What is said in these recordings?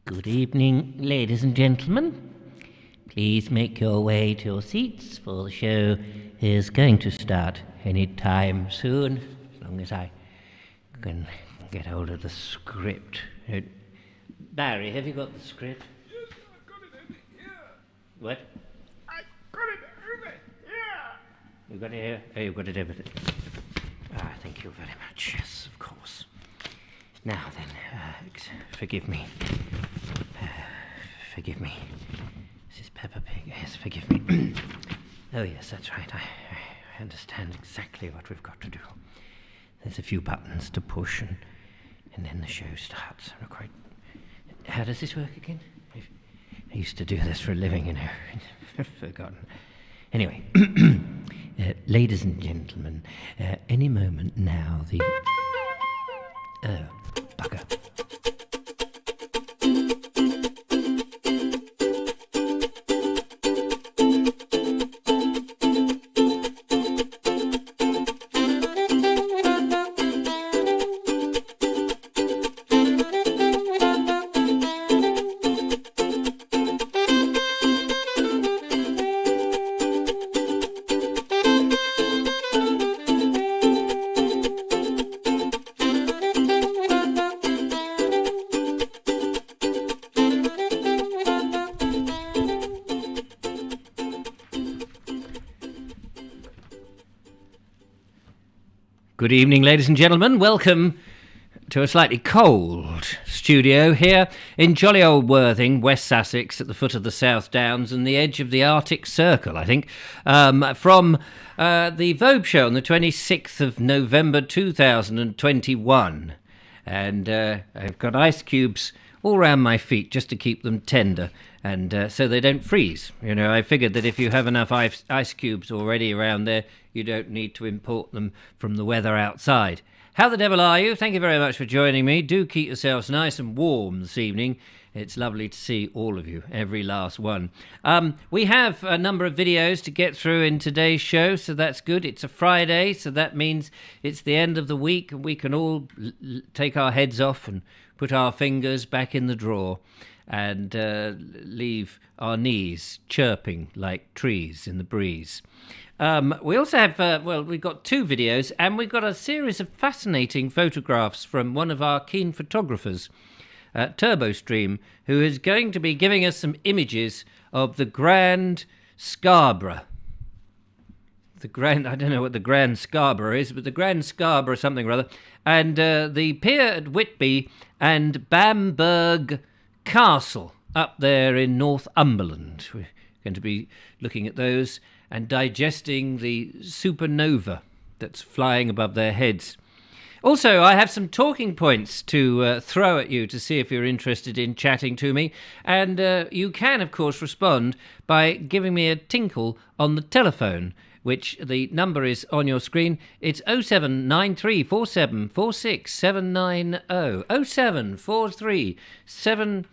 Good evening, ladies and gentlemen. Please make your way to your seats, for the show is going to start any time soon, as long as I can get hold of the script. Barry, have you got the script? Yes, I've got it over here. What? I've got it over here. You've got it here? Oh, you've got it over there. Thank you very much. Yes, of course. Now then, forgive me. Forgive me. This is Peppa Pig. Yes, forgive me. Oh, yes, that's right. I understand exactly what we've got to do. There's a few buttons to push, and then the show starts. I'm not quite... How does this work again? I used to do this for a living, you know. I've forgotten. Anyway, ladies and gentlemen, any moment now, the... Oh, bugger. Good evening, ladies and gentlemen. Welcome to a slightly cold studio here in jolly old Worthing, West Sussex, at the foot of the South Downs and the edge of the Arctic Circle, I think, from the Vobes show on the 26th of November 2021. And I've got ice cubes all round my feet just to keep them tender and so they don't freeze. You know, I figured that if you have enough ice cubes already around there, you don't need to import them from the weather outside. How the devil are you? Thank you very much for joining me. Do keep yourselves nice and warm this evening. It's lovely to see all of you, every last one. We have a number of videos to get through in today's show, so that's good. It's a Friday, so that means it's the end of the week and we can all take our heads off and put our fingers back in the drawer and leave our knees chirping like trees in the breeze. We also have, we've got two videos and we've got a series of fascinating photographs from one of our keen photographers, TurboStream, who is going to be giving us some images of the Grand Scarborough. I don't know what the Grand Scarborough is, but the Grand Scarborough something or other, and the pier at Whitby and Bamburgh Castle up there in Northumberland. We're going to be looking at those and digesting the supernova that's flying above their heads. Also, I have some talking points to throw at you to see if you're interested in chatting to me. And you can, of course, respond by giving me a tinkle on the telephone, which the number is on your screen. It's 07934746790.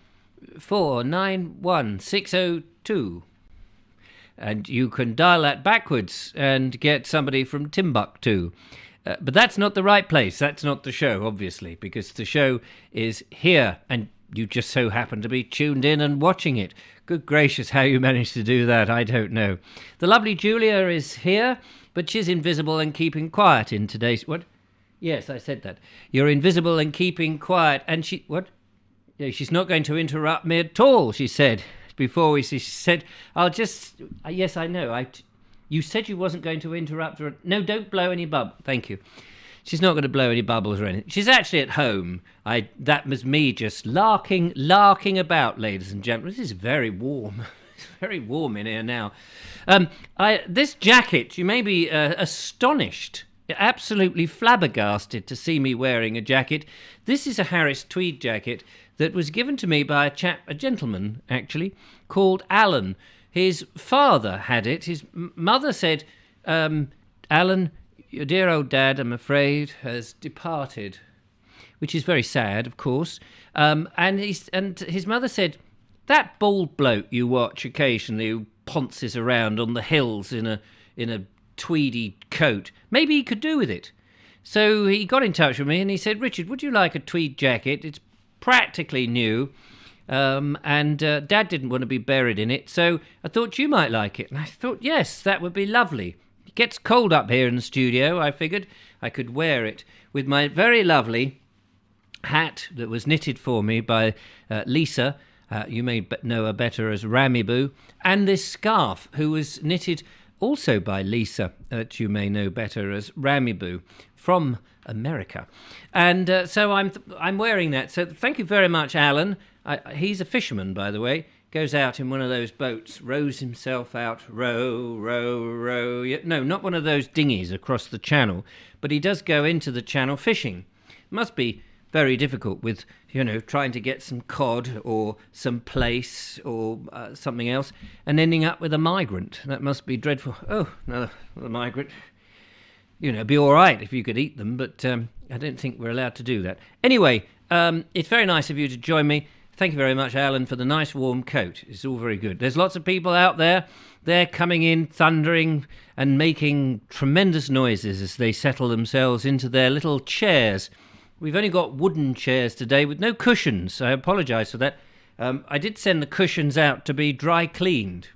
07437491602. And you can dial that backwards and get somebody from Timbuktu. But that's not the right place. That's not the show, obviously, because the show is here and you just so happen to be tuned in and watching it. Good gracious, how you managed to do that, I don't know. The lovely Julia is here, but she's invisible and keeping quiet in today's... What? Yes, I said that. You're invisible and keeping quiet. And she... What? Yeah, she's not going to interrupt me at all, she said. Before she said, I'll just... Yes, I know. You said you wasn't going to interrupt her. No, don't blow any bubbles. Thank you. She's not going to blow any bubbles or anything. She's actually at home. That was me just larking about, ladies and gentlemen. This is very warm. It's very warm in here now. This jacket, you may be astonished, absolutely flabbergasted to see me wearing a jacket. This is a Harris tweed jacket that was given to me by a gentleman, actually, called Alan. His father had it. His mother said, Alan, your dear old dad, I'm afraid, has departed, which is very sad, of course. And his mother said, that bald bloke you watch occasionally who ponces around on the hills in a tweedy coat, maybe he could do with it. So he got in touch with me and he said, Richard, would you like a tweed jacket? It's practically new. and Dad didn't want to be buried in it, so I thought you might like it. And I thought, yes, that would be lovely. It gets cold up here in the studio. I figured I could wear it with my very lovely hat that was knitted for me by Lisa. You may know her better as Ramiboo. And this scarf, who was knitted also by Lisa, that you may know better as Ramiboo, from America. And so I'm wearing that. So thank you very much, Alan. He's a fisherman, by the way. Goes out in one of those boats, rows himself out, row, row, row. No, not one of those dinghies across the channel, but he does go into the channel fishing. Must be very difficult with, trying to get some cod or some plaice or something else and ending up with a migrant. That must be dreadful. Oh, another migrant. It'd be all right if you could eat them, but I don't think we're allowed to do that. Anyway, it's very nice of you to join me. Thank you very much, Alan, for the nice warm coat. It's all very good. There's lots of people out there. They're coming in, thundering and making tremendous noises as they settle themselves into their little chairs. We've only got wooden chairs today with no cushions. I apologise for that. I did send the cushions out to be dry cleaned.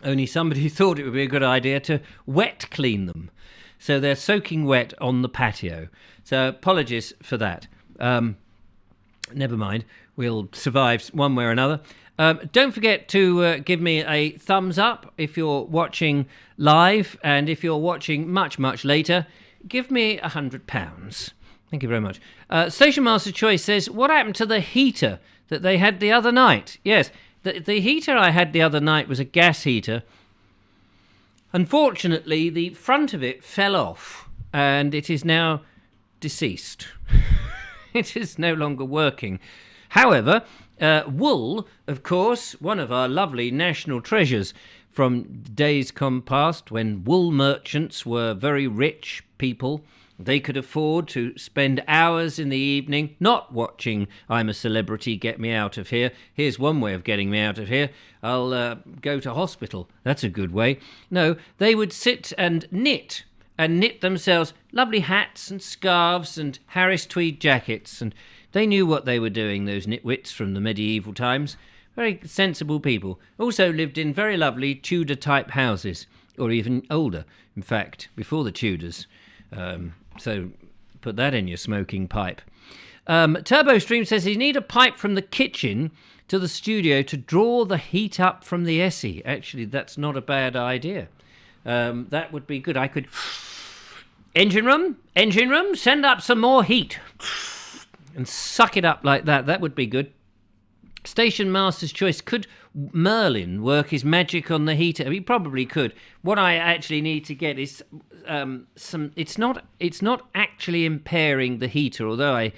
Only somebody thought it would be a good idea to wet clean them. So they're soaking wet on the patio. So apologies for that. Never mind. We'll survive one way or another. Don't forget to give me a thumbs up if you're watching live. And if you're watching much, much later, give me £100. Thank you very much. Station Master Choice says, what happened to the heater that they had the other night? Yes, the heater I had the other night was a gas heater. Unfortunately, the front of it fell off and it is now deceased. It is no longer working. However, wool, of course, one of our lovely national treasures from days gone past when wool merchants were very rich people. They could afford to spend hours in the evening not watching I'm a Celebrity, Get Me Out of Here. Here's one way of getting me out of here. I'll go to hospital. That's a good way. No, they would sit and knit themselves lovely hats and scarves and Harris tweed jackets. And they knew what they were doing, those nitwits from the medieval times. Very sensible people. Also lived in very lovely Tudor-type houses, or even older, in fact, before the Tudors. So put that in your smoking pipe. Turbo Stream says you need a pipe from the kitchen to the studio to draw the heat up from the Essie. Actually, that's not a bad idea. That would be good. I could... Engine room, send up some more heat. And suck it up like that. That would be good. Station Master's Choice. Could Merlin work his magic on the heater? He probably could. What I actually need to get is some. It's not actually impairing the heater, although I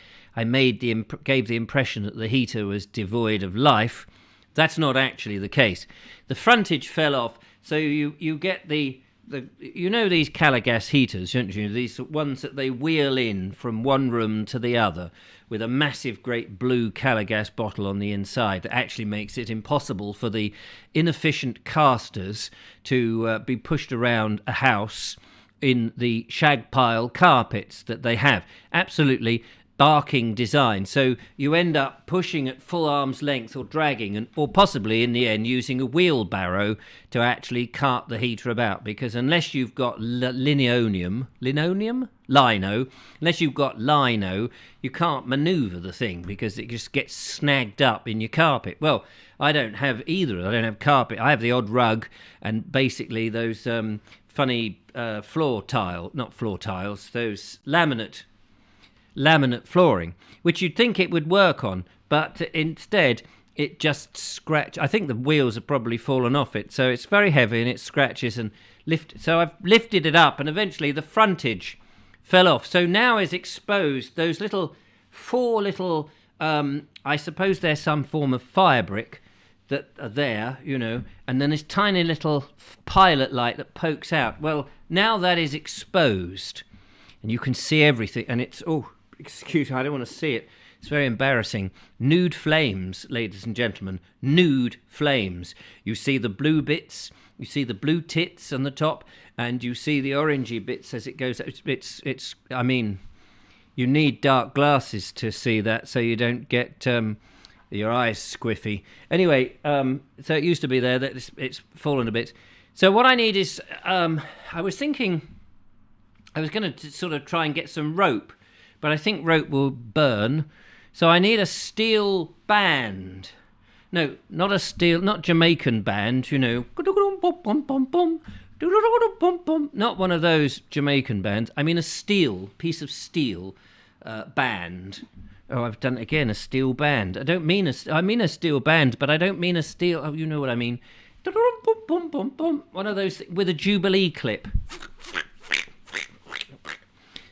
gave the impression that the heater was devoid of life. That's not actually the case. The frontage fell off, so you get the these Calagas heaters, don't you? These ones that they wheel in from one room to the other with a massive great blue Calagas bottle on the inside that actually makes it impossible for the inefficient casters to be pushed around a house in the shag pile carpets that they have. Absolutely barking design. So you end up pushing at full arm's length or dragging or possibly in the end using a wheelbarrow to actually cart the heater about, because unless you've got lino, unless you've got lino, you can't manoeuvre the thing because it just gets snagged up in your carpet. Well, I don't have either. I don't have carpet. I have the odd rug and basically those funny not floor tiles, those laminate flooring, which you'd think it would work on, but instead it just scratches. I think the wheels have probably fallen off it, so it's very heavy and it scratches and so I've lifted it up and eventually the frontage fell off. So now is exposed those four little I suppose they're some form of fire brick that are there, and then this tiny little pilot light that pokes out. Well, now that is exposed and you can see everything, and it's excuse me, I don't want to see it. It's very embarrassing. Nude flames, ladies and gentlemen. Nude flames. You see the blue bits, you see the blue tits on the top, and you see the orangey bits as it goes. It's I mean, you need dark glasses to see that so you don't get Your eyes squiffy. Anyway, so it used to be there. That it's fallen a bit. So what I need is, I was thinking, I was going to sort of try and get some rope, but I think rope will burn. So I need a steel band. No, not a steel, not Jamaican band, you know. Not one of those Jamaican bands. I mean a piece of steel band. Oh, I've done it again, a steel band. I mean a steel band, but I don't mean a steel... Oh, you know what I mean. One of those with a Jubilee clip.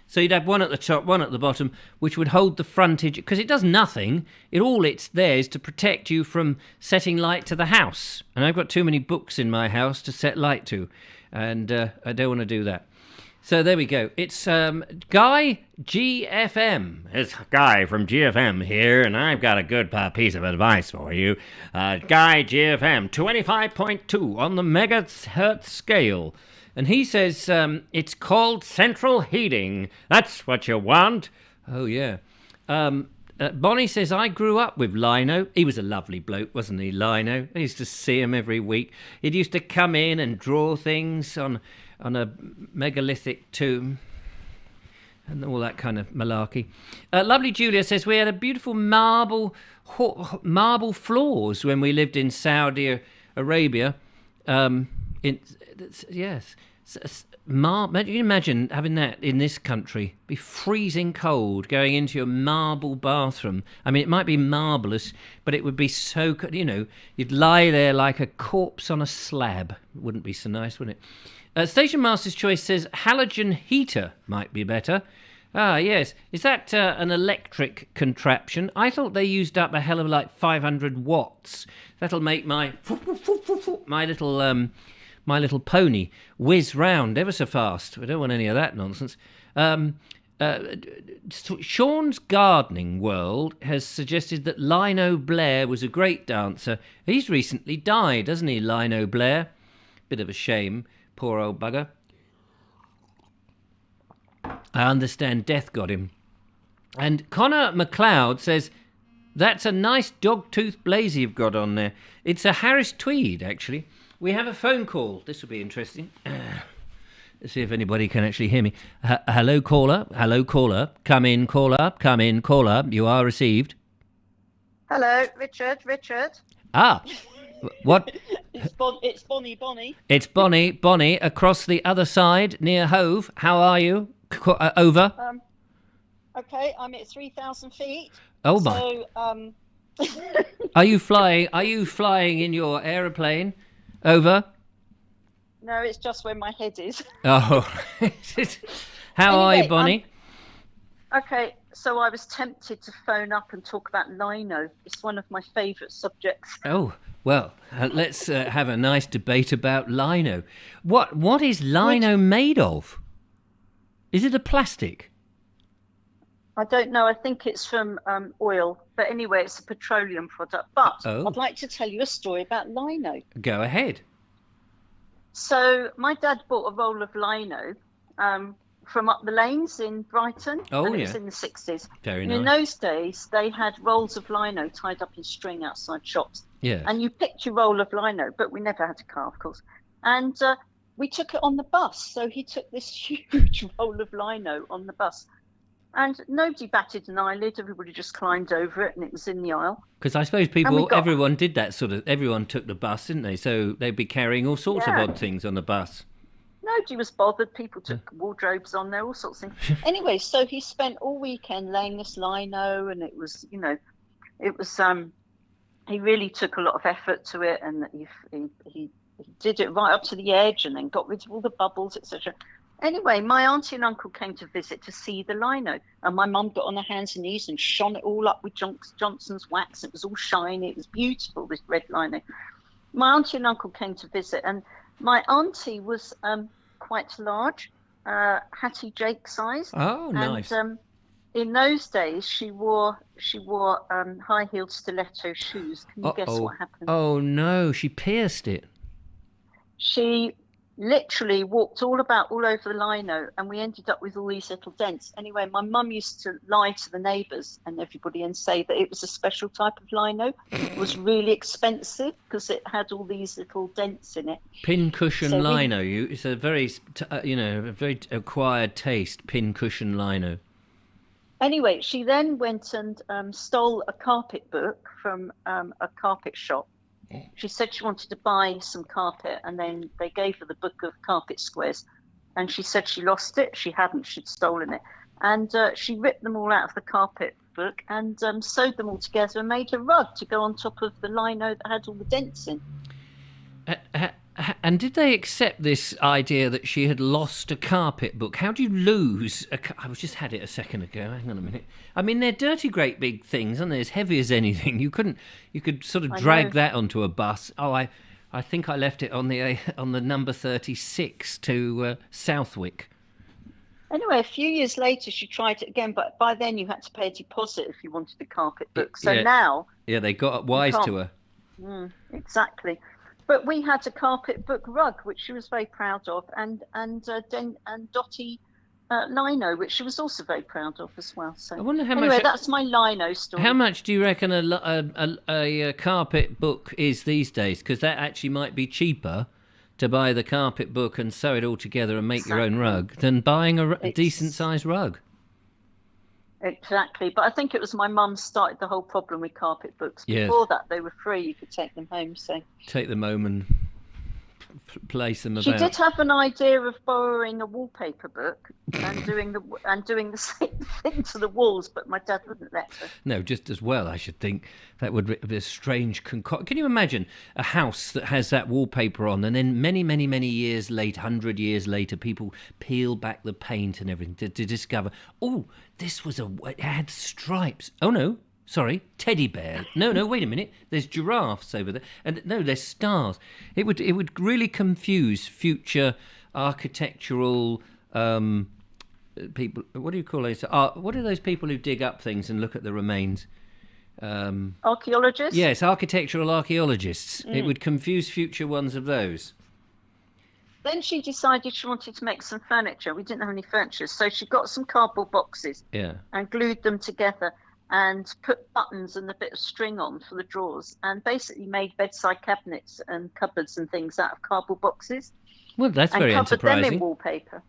So you'd have one at the top, one at the bottom, which would hold the frontage, because it does nothing. It's there is to protect you from setting light to the house. And I've got too many books in my house to set light to, and I don't want to do that. So there we go. It's Guy GFM. It's Guy from GFM here, and I've got a good piece of advice for you. Guy GFM, 25.2 on the megahertz scale. And he says it's called central heating. That's what you want. Oh, yeah. Bonnie says, I grew up with Lino. He was a lovely bloke, wasn't he, Lino? I used to see him every week. He used to come in and draw things on a megalithic tomb and all that kind of malarkey. Lovely Julia says, we had a beautiful marble floors when we lived in Saudi Arabia. Yes. Imagine having that in this country. Be freezing cold going into your marble bathroom. I mean, it might be marvellous, but it would be so, you'd lie there like a corpse on a slab. It wouldn't be so nice, would it? Station Master's Choice says halogen heater might be better. Ah, yes. Is that an electric contraption? I thought they used up a hell of 500 watts. That'll make my little pony whiz round ever so fast. We don't want any of that nonsense. Sean's Gardening World has suggested that Lino Blair was a great dancer. He's recently died, hasn't he, Lino Blair? Bit of a shame. Poor old bugger. I understand death got him. And Connor MacLeod says, that's a nice dog-tooth blazer you've got on there. It's a Harris Tweed, actually. We have a phone call. This will be interesting. Let's see if anybody can actually hear me. Hello, caller. Hello, caller. Come in, caller. Come in, caller. You are received. Hello, Richard. Ah, what? It's Bonnie. It's Bonnie, across the other side, near Hove. How are you? Over. Okay, I'm at 3,000 feet. Oh, my. So, Are you flying in your aeroplane? Over. No, it's just where my head is. Oh. How are you, Bonnie? Okay, so I was tempted to phone up and talk about Lino. It's one of my favourite subjects. Oh, well, let's have a nice debate about Lino. What is Lino made of? Is it a plastic? I don't know. I think it's from oil. But anyway, it's a petroleum product. But I'd like to tell you a story about Lino. Go ahead. So my dad bought a roll of Lino from up the lanes in Brighton. Oh, and yeah. It was in the 60s. Very and nice. In those days, they had rolls of lino tied up in string outside shops. Yes. And you picked your roll of lino, but we never had a car, of course. And we took it on the bus. So he took this huge roll of lino on the bus. And nobody batted an eyelid. Everybody just climbed over it, and it was in the aisle. Because I suppose everyone did that sort of. Everyone took the bus, didn't they? So they'd be carrying all sorts of odd things on the bus. Nobody was bothered. People took wardrobes on there, all sorts of things. Anyway, so he spent all weekend laying this lino, and it was, he really took a lot of effort to it, and he did it right up to the edge, and then got rid of all the bubbles, etc. Anyway, my auntie and uncle came to visit to see the lino, and my mum got on her hands and knees and shone it all up with Johnson's wax. It was all shiny. It was beautiful, this red lino. My auntie and uncle came to visit, and my auntie was quite large, Hattie Jake size. Oh, nice. And in those days, she wore high-heeled stiletto shoes. Can you guess what happened? Oh, no, she pierced it. literally walked all over the lino, and we ended up with all these little dents. Anyway, my mum used to lie to the neighbours and everybody and say that it was a special type of lino. It was really expensive because it had all these little dents in it. Pincushion lino. It's a very, a very acquired taste. Pincushion lino. Anyway, she then went and stole a carpet book from a carpet shop. She said she wanted to buy some carpet, and then they gave her the book of carpet squares. And she said she lost it. She hadn't. She'd stolen it. And she ripped them all out of the carpet book and sewed them all together and made a rug to go on top of the lino that had all the dents in. And did they accept this idea that she had lost a carpet book? How do you lose I just had it a second ago. Hang on a minute. I mean, they're dirty, great big things, aren't they? As heavy as anything. You could sort of drag that onto a bus. Oh, I think I left it on the number 36 to Southwick. Anyway, a few years later, she tried it again, but by then you had to pay a deposit if you wanted the carpet book. So now... Yeah, they got wise to her. Exactly. But we had a carpet book rug, which she was very proud of, and dotty lino, which she was also very proud of as well. So I wonder how anyway, much. That's my lino story. How much do you reckon a carpet book is these days? Because that actually might be cheaper to buy the carpet book and sew it all together and make your own rug than buying a decent-sized rug. Exactly, but I think it was my mum started the whole problem with carpet books. Yes. Before that, they were free; you could take them home. So take them home and place them about. She did have an idea of borrowing a wallpaper book and doing the same thing to the walls, but my dad wouldn't let her. No, just as well, I should think. That would be a strange concoction. Can you imagine a house that has that wallpaper on, and then many, many, many years later, 100 years later, people peel back the paint and everything to discover, oh, it had stripes. Oh, no. Sorry, teddy bear. No, wait a minute. There's giraffes over there. And no, there's stars. It would really confuse future architectural people. What do you call those? What are those people who dig up things and look at the remains? Archaeologists? Yes, architectural archaeologists. It would confuse future ones of those. Then she decided she wanted to make some furniture. We didn't have any furniture, so she got some cardboard boxes and glued them together and put buttons and a bit of string on for the drawers, and basically made bedside cabinets and cupboards and things out of cardboard boxes. Well, that's very enterprising. And covered them in wallpaper.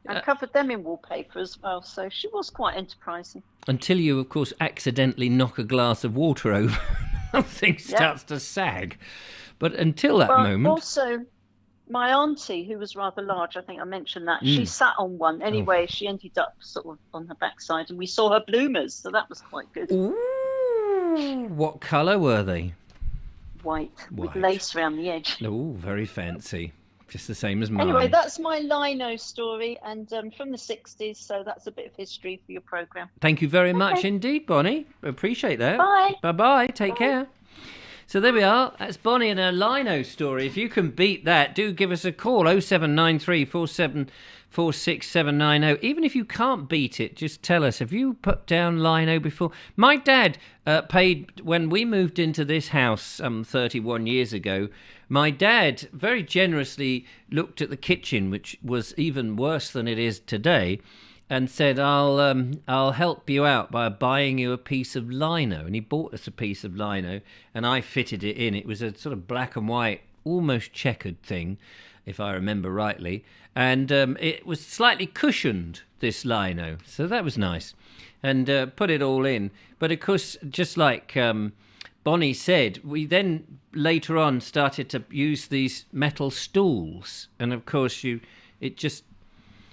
And covered them in wallpaper as well, so she was quite enterprising. Until you, of course, accidentally knock a glass of water over and thing starts to sag. But until that moment... Also, my auntie, who was rather large, I think I mentioned that, she sat on one. Anyway, she ended up sort of on her backside, and we saw her bloomers, so that was quite good. Ooh, what colour were they? White, with lace around the edge. Oh, very fancy. Just the same as mine. Anyway, that's my lino story, and from the 60s, so that's a bit of history for your programme. Thank you very much indeed, Bonnie. Appreciate that. Bye. Bye-bye. Take care. So there we are. That's Bonnie and her lino story. If you can beat that, do give us a call, 0793 4746790. Even if you can't beat it, just tell us. Have you put down lino before? My dad paid, when we moved into this house 31 years ago, my dad very generously looked at the kitchen, which was even worse than it is today, and said, I'll help you out by buying you a piece of lino. And he bought us a piece of lino, and I fitted it in. It was a sort of black and white, almost checkered thing, if I remember rightly. And it was slightly cushioned, this lino. So that was nice. And put it all in. But of course, just like Bonnie said, we then later on started to use these metal stools. And of course, it just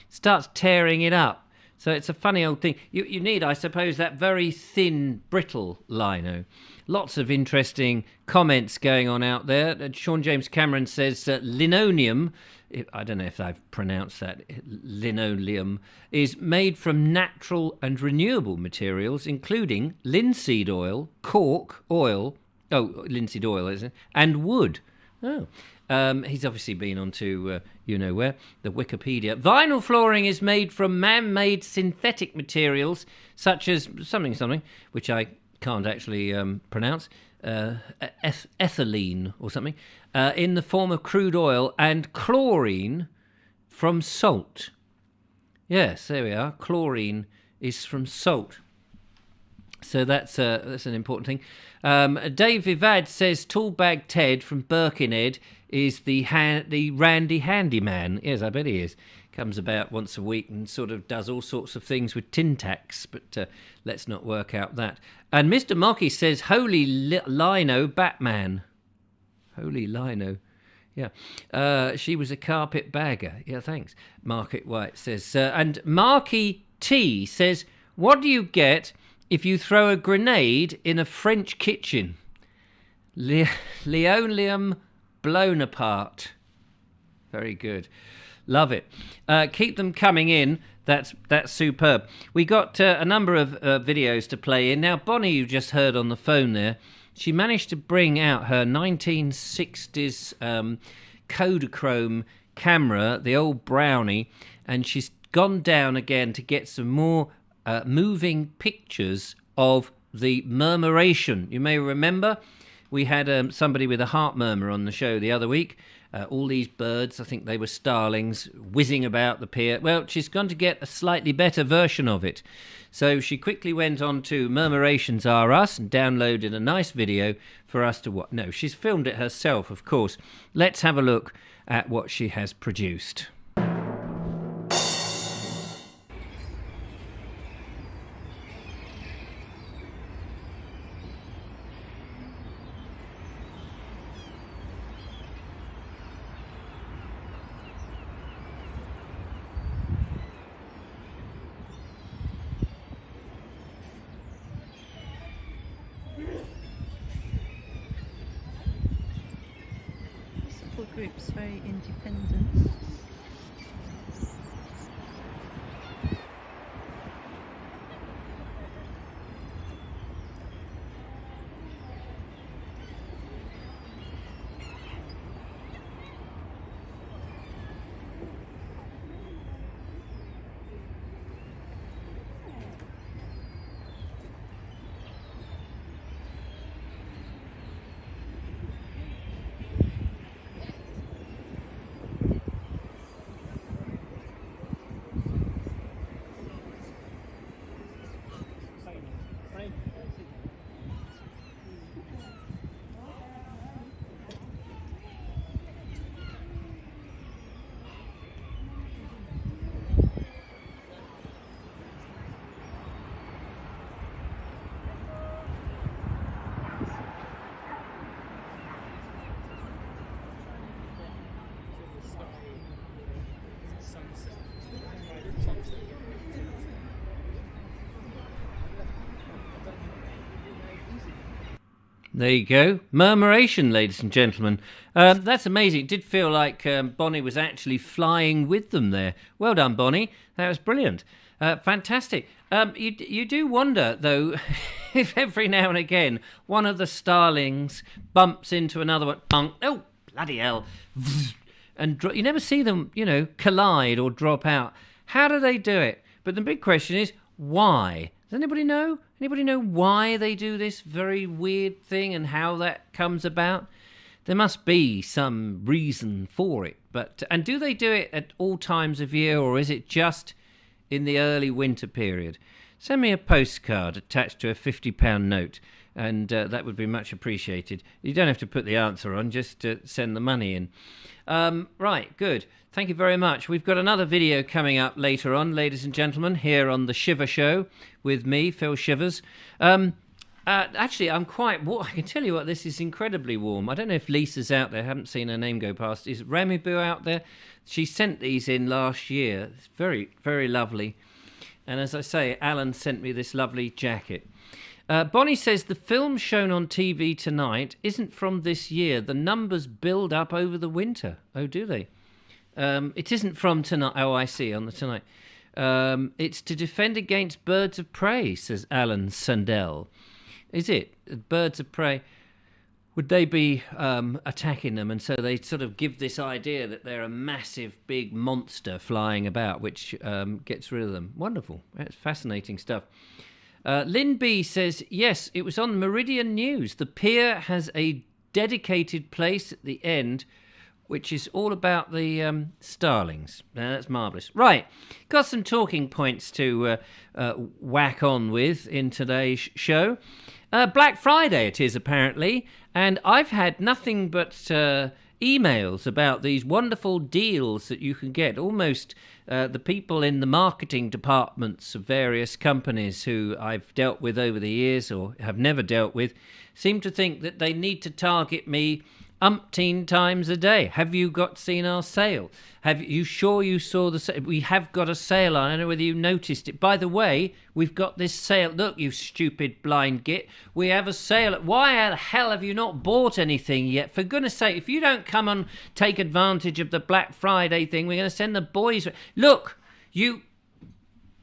starts tearing it up. So it's a funny old thing. You need, I suppose, that very thin, brittle lino. Lots of interesting comments going on out there. Sean James Cameron says linoleum, I don't know if I've pronounced that, linoleum, is made from natural and renewable materials, including linseed oil, cork oil, linseed oil, isn't it? And wood. Oh. He's obviously been on to, where, the Wikipedia. Vinyl flooring is made from man-made synthetic materials, such as something, which I can't actually pronounce, ethylene or something, in the form of crude oil, and chlorine from salt. Yes, there we are. Chlorine is from salt. So that's an important thing. Dave Vivad says Toolbag Ted from Birkenhead is the Randy Handyman. Yes, I bet he is. Comes about once a week and sort of does all sorts of things with tin tacks, but let's not work out that. And Mr. Mocky says Holy Lino Batman. Holy Lino. Yeah. She was a carpet bagger. Yeah, thanks. Market White says. And Marky T says, what do you get if you throw a grenade in a French kitchen? Linoleum blown apart. Very good. Love it. Keep them coming in. That's superb. We got a number of videos to play in. Now, Bonnie, you just heard on the phone there, she managed to bring out her 1960s Kodachrome camera, the old Brownie, and she's gone down again to get some more moving pictures of the murmuration. You may remember we had somebody with a heart murmur on the show the other week. All these birds, I think they were starlings, whizzing about the pier. Well, she's gone to get a slightly better version of it. So she quickly went on to Murmurations Are Us and downloaded a nice video for us to watch. No, she's filmed it herself, of course. Let's have a look at what she has produced. Group's very independent. There you go. Murmuration, ladies and gentlemen. That's amazing. It did feel like Bonnie was actually flying with them there. Well done, Bonnie. That was brilliant. Fantastic. You do wonder, though, if every now and again one of the starlings bumps into another one. Bunk. Oh, bloody hell. And you never see them, collide or drop out. How do they do it? But the big question is, why? Does anybody know? Anybody know why they do this very weird thing and how that comes about? There must be some reason for it. And do they do it at all times of year, or is it just in the early winter period? Send me a postcard attached to a £50 note, and that would be much appreciated. You don't have to put the answer on, just send the money in. Right, good. Thank you very much. We've got another video coming up later on, ladies and gentlemen, here on The Shiver Show with me, Phil Shivers. Actually, I'm quite warm. I can tell you what, this is incredibly warm. I don't know if Lisa's out there. I haven't seen her name go past. Is Ramiboo out there? She sent these in last year. It's very, very lovely. And as I say, Alan sent me this lovely jacket. Bonnie says the film shown on TV tonight isn't from this year. The numbers build up over the winter. Oh, do they? It isn't from tonight. Oh, I see, on the tonight. It's to defend against birds of prey, says Alan Sandell. Is it? Birds of prey, would they be attacking them? And so they sort of give this idea that they're a massive, big monster flying about, which gets rid of them. Wonderful. That's fascinating stuff. Lynn B says, yes, it was on Meridian News. The pier has a dedicated place at the end, which is all about the Starlings. That's marvellous. Right, got some talking points to whack on with in today's show. Black Friday it is, apparently, and I've had nothing but emails about these wonderful deals that you can get. Almost the people in the marketing departments of various companies who I've dealt with over the years or have never dealt with seem to think that they need to target me umpteen times a day. Have you seen our sale? Have you sure you saw the sale? We have got a sale on. I don't know whether you noticed it. By the way, we've got this sale. Look, you stupid blind git. We have a sale. Why the hell have you not bought anything yet? For goodness sake, if you don't come and take advantage of the Black Friday thing, we're going to send the boys. Look, you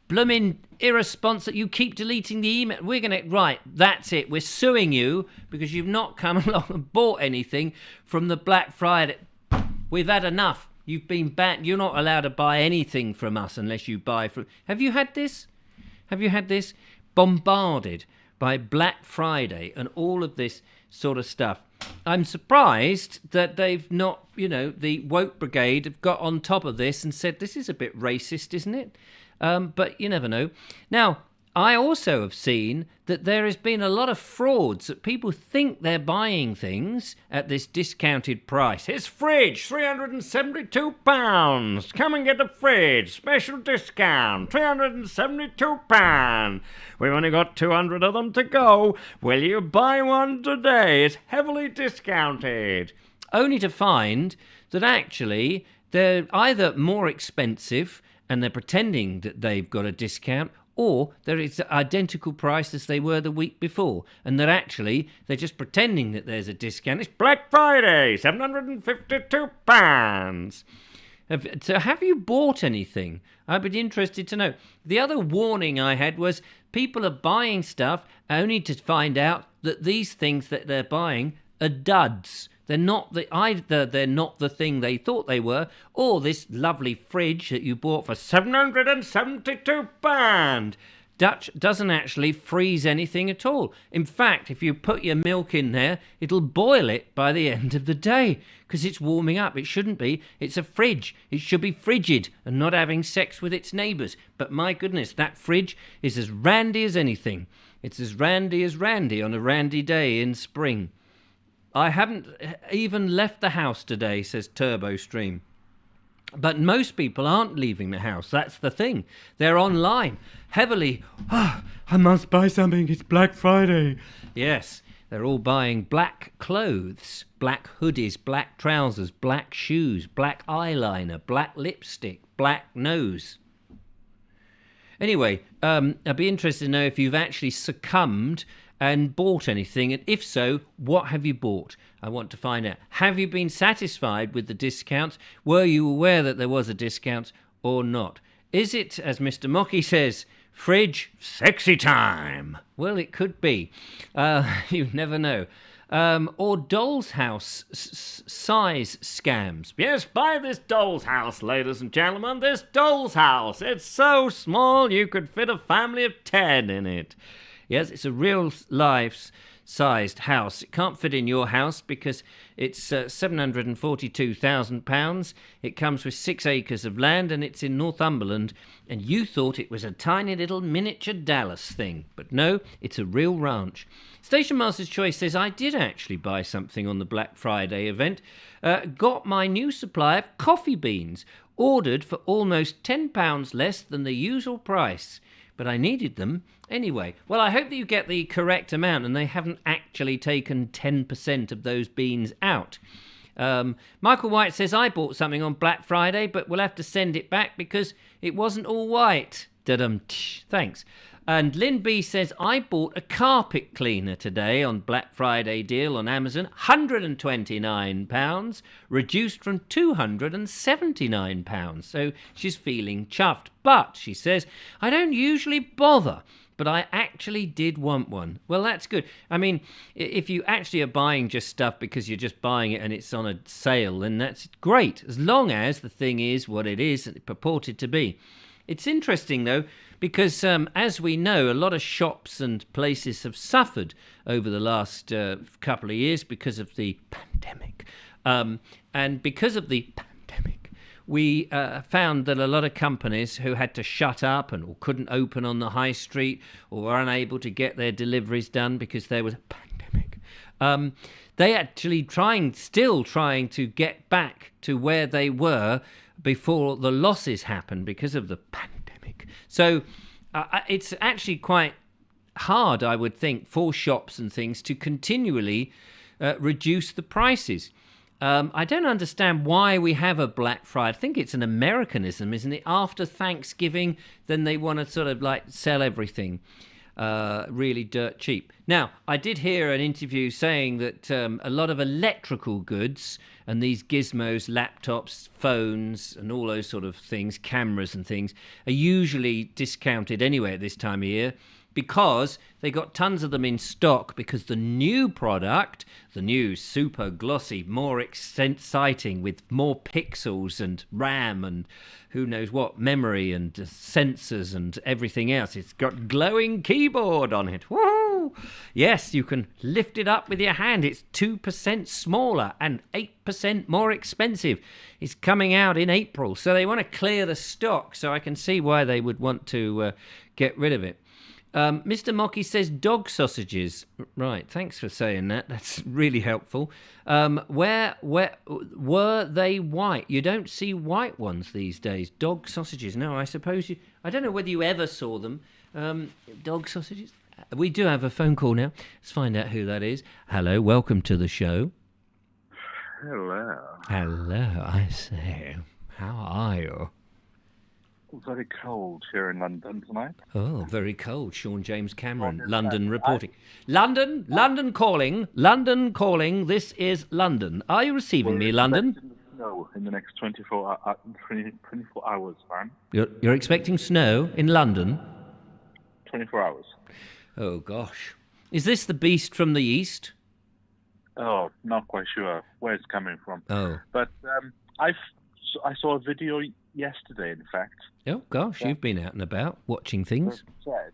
blooming irresponsible, you keep deleting the email. We're going to, right, that's it. We're suing you because you've not come along and bought anything from the Black Friday. We've had enough. You've been banned. You're not allowed to buy anything from us unless you buy from... Have you had this? Have you had this? Bombarded by Black Friday and all of this sort of stuff. I'm surprised that they've not, the woke brigade have got on top of this and said, this is a bit racist, isn't it? But you never know. Now, I also have seen that there has been a lot of frauds, that people think they're buying things at this discounted price. It's fridge, £372. Come and get a fridge. Special discount, £372. We've only got 200 of them to go. Will you buy one today? It's heavily discounted. Only to find that actually they're either more expensive and they're pretending that they've got a discount, or they're it's identical price as they were the week before, and that actually they're just pretending that there's a discount. It's Black Friday, £752. So have you bought anything? I'd be interested to know. The other warning I had was people are buying stuff only to find out that these things that they're buying are duds. They're not either they're not the thing they thought they were, or this lovely fridge that you bought for £772 doesn't actually freeze anything at all. In fact, if you put your milk in there, it'll boil it by the end of the day because it's warming up. It shouldn't be. It's a fridge. It should be frigid and not having sex with its neighbours. But my goodness, that fridge is as randy as anything. It's as randy as randy on a randy day in spring. I haven't even left the house today, says Turbo Stream. But most people aren't leaving the house. That's the thing. They're online, heavily. I must buy something. It's Black Friday. Yes, they're all buying black clothes, black hoodies, black trousers, black shoes, black eyeliner, black lipstick, black nose. Anyway, I'd be interested to know if you've actually succumbed and bought anything, and if so, what have you bought? I want to find out. Have you been satisfied with the discount? Were you aware that there was a discount or not? Is it, as Mr. Mocky says, fridge sexy time? Well, it could be. You never know. Or doll's house size scams. Yes, buy this doll's house, ladies and gentlemen. This doll's house. It's so small you could fit a family of 10 in it. Yes, it's a real life-sized house. It can't fit in your house because it's £742,000. It comes with 6 acres of land and it's in Northumberland. And you thought it was a tiny little miniature Dallas thing. But no, it's a real ranch. Station Master's Choice says, I did actually buy something on the Black Friday event. Got my new supply of coffee beans. Ordered for almost £10 less than the usual price. But I needed them anyway. Well, I hope that you get the correct amount and they haven't actually taken 10% of those beans out. Michael White says, I bought something on Black Friday, but we'll have to send it back because it wasn't all white. Da-dum. Thanks. And Lynn B says, I bought a carpet cleaner today on Black Friday deal on Amazon, £129, reduced from £279. So she's feeling chuffed. But, she says, I don't usually bother, but I actually did want one. Well, that's good. I mean, if you actually are buying just stuff because you're just buying it and it's on a sale, then that's great, as long as the thing is what it is and it purported to be. It's interesting, though, because as we know, a lot of shops and places have suffered over the last couple of years because of the pandemic. And because of the pandemic, we found that a lot of companies who had to shut up or couldn't open on the high street or were unable to get their deliveries done because there was a pandemic, they actually still trying to get back to where they were before the losses happened because of the pandemic. So it's actually quite hard, I would think, for shops and things to continually reduce the prices. I don't understand why we have a Black Friday. I think it's an Americanism, isn't it? After Thanksgiving, then they want to sort of like sell everything really dirt cheap. Now, I did hear an interview saying that a lot of electrical goods and these gizmos, laptops, phones, and all those sort of things, cameras and things, are usually discounted anyway at this time of year, because they got tons of them in stock, because the new product, the new super glossy, more exciting with more pixels and RAM and who knows what, memory and sensors and everything else. It's got glowing keyboard on it. Woo! Yes, you can lift it up with your hand. It's 2% smaller and 8% more expensive. It's coming out in April, so they want to clear the stock, so I can see why they would want to get rid of it. Mr. Mocky says dog sausages. Right, thanks for saying that. That's really helpful. Where were they white? You don't see white ones these days. Dog sausages. No, I suppose you. I don't know whether you ever saw them. Dog sausages. We do have a phone call now. Let's find out who that is. Hello, welcome to the show. Hello. Hello, I say. How are you? Very cold here in London tonight. Oh, very cold. Sean James Cameron, London reporting. London calling. London calling. This is London. Are you receiving me, London? Snow in the next 24 hours, man. You're expecting snow in London? 24 hours. Oh, gosh. Is this the beast from the east? Oh, not quite sure where it's coming from. Oh. But I saw a video yesterday, in fact. Oh, gosh, you've been out and about watching things. That said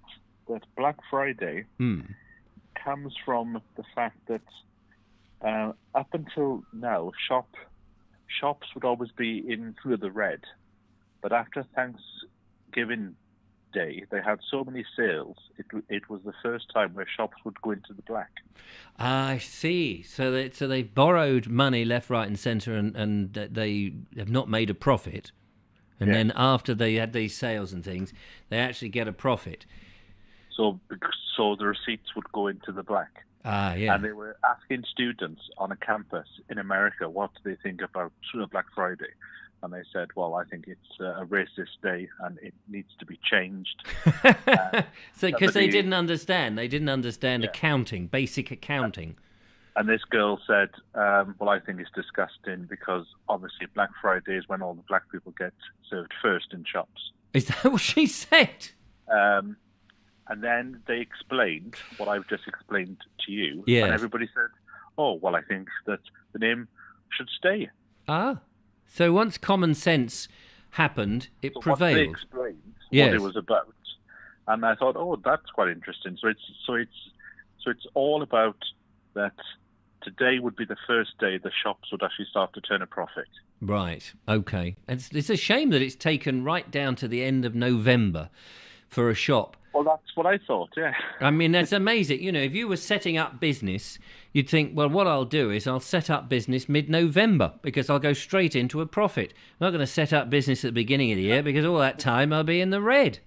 that Black Friday comes from the fact that up until now, shops would always be in through the red. But after Thanksgiving Day, they had so many sales, it was the first time where shops would go into the black. I see. So they've borrowed money left, right and centre and they have not made a profit. And then after they had these sales and things, they actually get a profit. So the receipts would go into the black. Ah, yeah. And they were asking students on a campus in America what do they think about Black Friday. And they said, well, I think it's a racist day and it needs to be changed. So because they didn't understand. They didn't understand accounting, basic accounting. And this girl said, well, I think it's disgusting because obviously Black Friday is when all the black people get served first in shops. Is that what she said? And then they explained what I've just explained to you. Yes. And everybody said, oh, well, I think that the name should stay. Ah. So once common sense happened, it prevailed. They explained what it was about. And I thought, oh, that's quite interesting. So it's all about that. Today would be the first day the shops would actually start to turn a profit. Right. Okay. It's a shame that it's taken right down to the end of November for a shop. Well, that's what I thought, yeah. I mean, that's amazing. You know, if you were setting up business, you'd think, well, what I'll do is I'll set up business mid-November because I'll go straight into a profit. I'm not going to set up business at the beginning of the year because all that time I'll be in the red.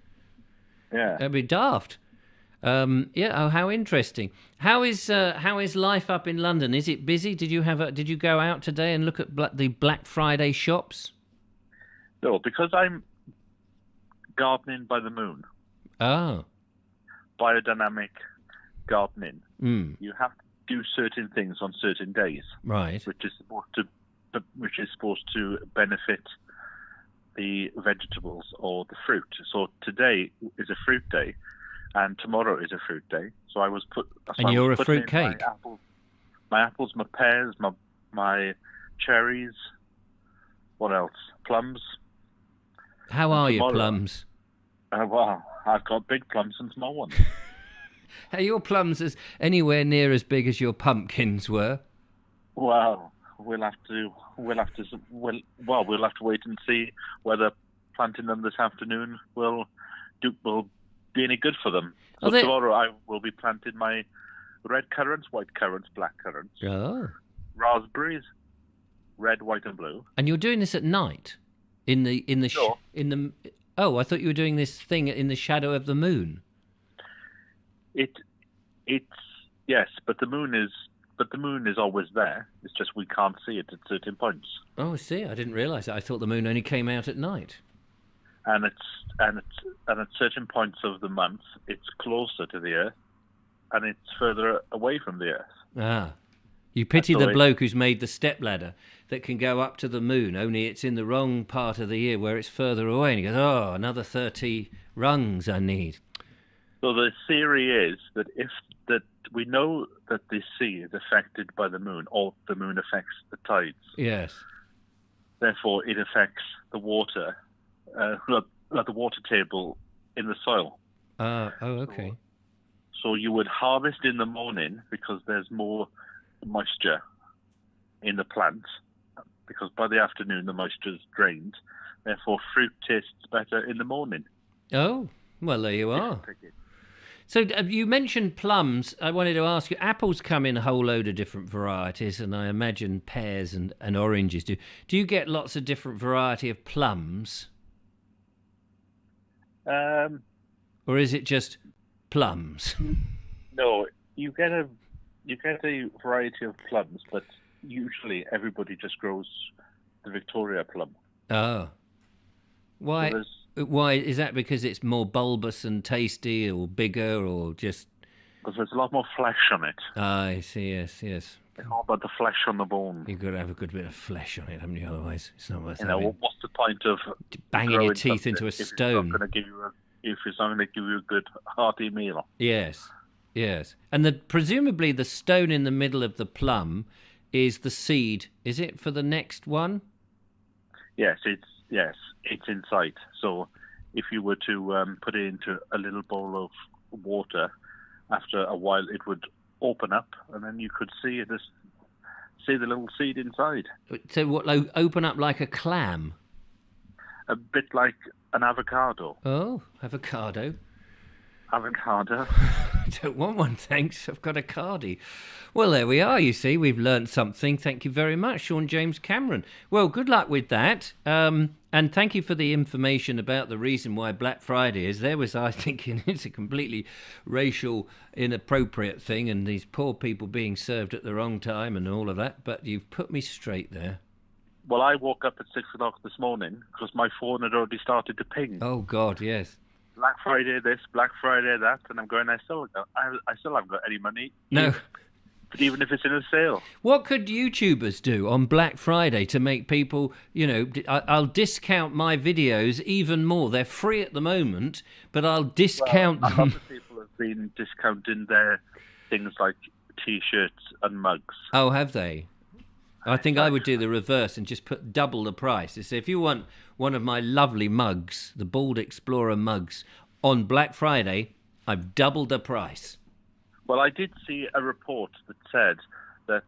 Yeah. That'd be daft. Oh, how interesting. How is life up in London? Is it busy? Did you go out today and look at the Black Friday shops? No, because I'm gardening by the moon. Oh. Biodynamic gardening. Mm. You have to do certain things on certain days. Right. Which is supposed to benefit the vegetables or the fruit. So today is a fruit day. And tomorrow is a fruit day, so I was you're a fruit cake. My apples, my pears, my cherries. What else? Plums. How are your plums? Well, I've got big plums and small ones. Are your plums anywhere near as big as your pumpkins were? Well, we'll have to wait and see whether planting them this afternoon will be any good for them. So tomorrow I will be planting my red currants, white currants, black currants, raspberries, red, white, and blue. And you're doing this at night, Oh, I thought you were doing this thing in the shadow of the moon. Yes, but the moon is always there. It's just we can't see it at certain points. Oh, I see. I didn't realise that. I thought the moon only came out at night. And at certain points of the month, it's closer to the Earth, and it's further away from the Earth. Ah, you pity the bloke who's made the stepladder that can go up to the moon. Only it's in the wrong part of the year where it's further away, and he goes, "Oh, another 30 rungs I need." So the theory is that we know that the sea is affected by the moon, or the moon affects the tides. Yes. Therefore, it affects the water, the water table in the soil. Okay. So you would harvest in the morning because there's more moisture in the plant, because by the afternoon the moisture is drained. Therefore, fruit tastes better in the morning. Oh, well, there you are. So you mentioned plums. I wanted to ask you, apples come in a whole load of different varieties, and I imagine pears and oranges do. Do you get lots of different variety of plums? Or is it just plums? No, you get a variety of plums, but usually everybody just grows the Victoria plum. Oh. Why? So why is that? Because it's more bulbous and tasty, or bigger, or just? Because there's a lot more flesh on it. I see. Yes. It's all about the flesh on the bone. You've got to have a good bit of flesh on it, haven't you? Otherwise, it's not worth it. What's the point of banging your teeth into a stone? If it's not going to give you a good hearty meal. Yes. And presumably the stone in the middle of the plum is the seed. Is it for the next one? Yes, it's inside. So if you were to put it into a little bowl of water, after a while it would open up, and then you could see the little seed inside. So what? Open up like a clam? A bit like an avocado. Oh, avocado. Avocado. I don't want one, thanks. I've got a cardi. Well, there we are, you see. We've learnt something. Thank you very much, Sean James Cameron. Well, good luck with that. And thank you for the information about the reason why Black Friday is. There was, I think, it's a completely racial, inappropriate thing, and these poor people being served at the wrong time and all of that. But you've put me straight there. Well, I woke up at 6 o'clock this morning because my phone had already started to ping. Oh, God, yes. Black Friday this, Black Friday that, and I'm going, I still haven't got any money. No. But even if it's in a sale. What could YouTubers do on Black Friday to make people, I'll discount my videos even more. They're free at the moment, but I'll discount them. A lot of people have been discounting their things like T-shirts and mugs. Oh, have they? I think I would do the reverse and just put double the price. So if you want one of my lovely mugs, the Bald Explorer mugs, on Black Friday, I've doubled the price. Well, I did see a report that said that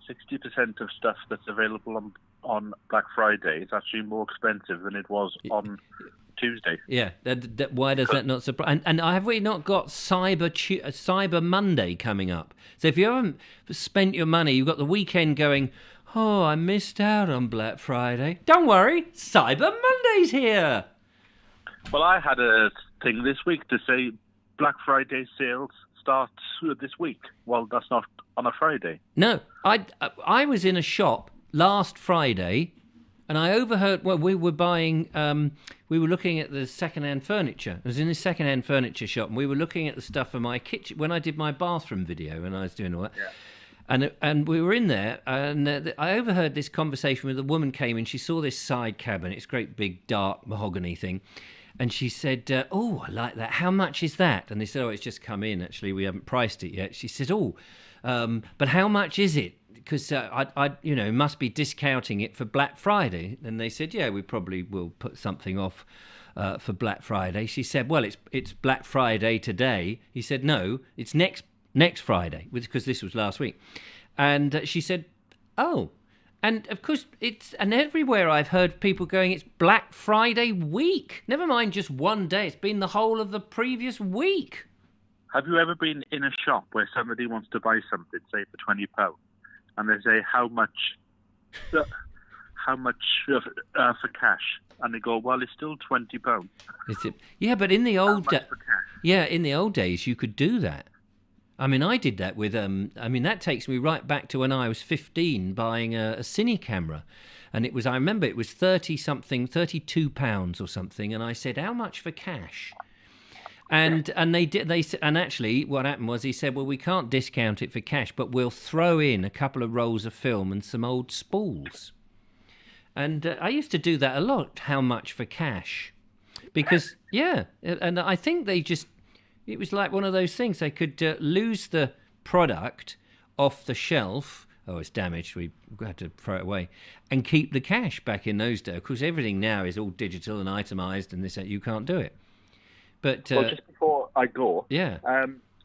60% of stuff that's available on Black Friday is actually more expensive than it was on Tuesday. Yeah, why does that not surprise? And have we not got Cyber Monday coming up? So if you haven't spent your money, you've got the weekend going, oh, I missed out on Black Friday. Don't worry, Cyber Monday's here. Well, I had a thing this week to say Black Friday sales start this week. Well, that's not on a Friday. No, I was in a shop last Friday, and I overheard. Well, we were looking at the second-hand furniture. I was in this second-hand furniture shop, and we were looking at the stuff for my kitchen when I did my bathroom video, and I was doing all that. Yeah. And we were in there, and I overheard this conversation where the woman came in. She saw this side cabinet. It's a great big dark mahogany thing. And she said, oh, I like that. How much is that? And they said, oh, it's just come in, actually. We haven't priced it yet. She said, oh, but how much is it? Because I must be discounting it for Black Friday. And they said, yeah, we probably will put something off for Black Friday. She said, well, it's Black Friday today. He said, no, it's next Friday, because this was last week. And she said, oh. And of course, and everywhere I've heard people going, it's Black Friday week. Never mind just one day. It's been the whole of the previous week. Have you ever been in a shop where somebody wants to buy something, say for £20, and they say how much for cash, and they go, well, it's still £20. Yeah, but in the old for cash? Yeah, in the old days, you could do that. I mean, I did that with, that takes me right back to when I was 15 buying a cine camera. And I remember it was £32 or something. And I said, how much for cash? And actually what happened was he said, well, we can't discount it for cash, but we'll throw in a couple of rolls of film and some old spools. And I used to do that a lot, how much for cash. Because, yeah, and I think it was like one of those things. They could lose the product off the shelf. Oh, it's damaged. We had to throw it away. And keep the cash back in those days. Of course, everything now is all digital and itemised, and you can't do it. But well, just before I go, yeah.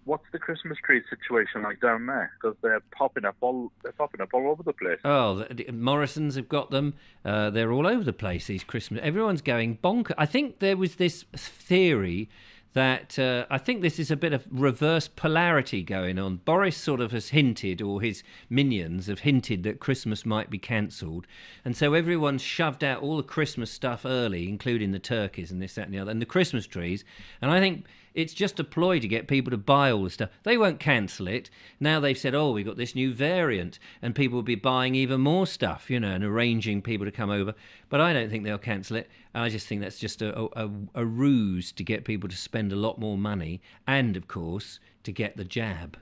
What's the Christmas tree situation like down there? Because they're popping up all over the place. Oh, the Morrisons have got them. They're all over the place, these Christmas. Everyone's going bonkers. I think there was this theory that I think this is a bit of reverse polarity going on. Boris sort of has hinted, or his minions have hinted, that Christmas might be cancelled. And so everyone's shoved out all the Christmas stuff early, including the turkeys and this, that and the other, and the Christmas trees. And I think it's just a ploy to get people to buy all the stuff. They won't cancel it. Now they've said, oh, we've got this new variant, and people will be buying even more stuff, and arranging people to come over. But I don't think they'll cancel it. I just think that's just a ruse to get people to spend a lot more money, and, of course, to get the jab.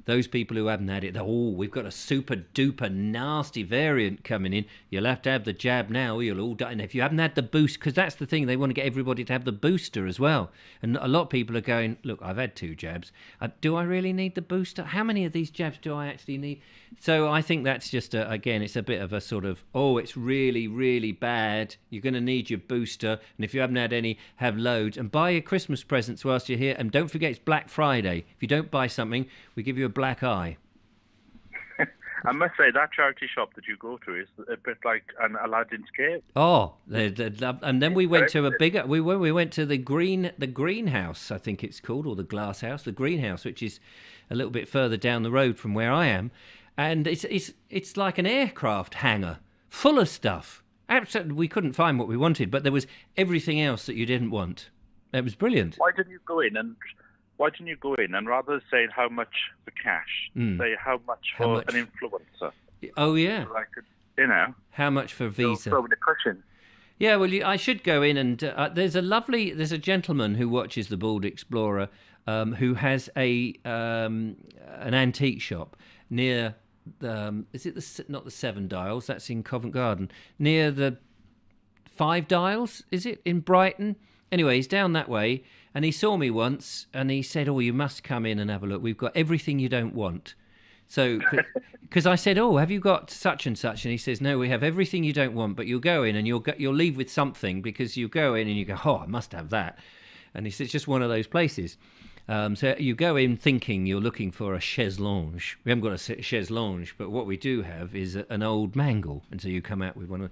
Those people who haven't had it, we've got a super duper nasty variant coming in. You'll have to have the jab now, or you'll all die. And if you haven't had the boost, because that's the thing, they want to get everybody to have the booster as well. And a lot of people are going, look, I've had 2 jabs. Do I really need the booster? How many of these jabs do I actually need? So I think that's just, again, it's a bit of a sort of, it's really, really bad. You're going to need your booster. And if you haven't had any, have loads. And buy your Christmas presents whilst you're here. And don't forget, it's Black Friday. If you don't buy something, we give you a black eye. I must say, that charity shop that you go to is a bit like an Aladdin's cave. Oh, and then we went to a bigger. We went to the greenhouse, I think it's called, or the glass house, the greenhouse, which is a little bit further down the road from where I am, and it's like an aircraft hangar full of stuff. Absolutely, we couldn't find what we wanted, but there was everything else that you didn't want. It was brilliant. Why didn't you go in and rather than saying how much for cash, say how much for an influencer? Oh yeah, like how much for Visa? Throw the cushion. Yeah, well, I should go in and there's a gentleman who watches the Bald Explorer, who has an antique shop near not the Seven Dials? That's in Covent Garden, near the 5 Dials. Is it in Brighton? Anyway, he's down that way, and he saw me once, and he said, "Oh, you must come in and have a look. We've got everything you don't want." So, because I said, "Oh, have you got such and such?" And he says, "No, we have everything you don't want, but you'll go in and you'll leave with something, because you go in and you go, oh, I must have that." And he said, "It's just one of those places." So you go in thinking you're looking for a chaise longue. We haven't got a chaise longue, but what we do have is an old mangle, and so you come out with one.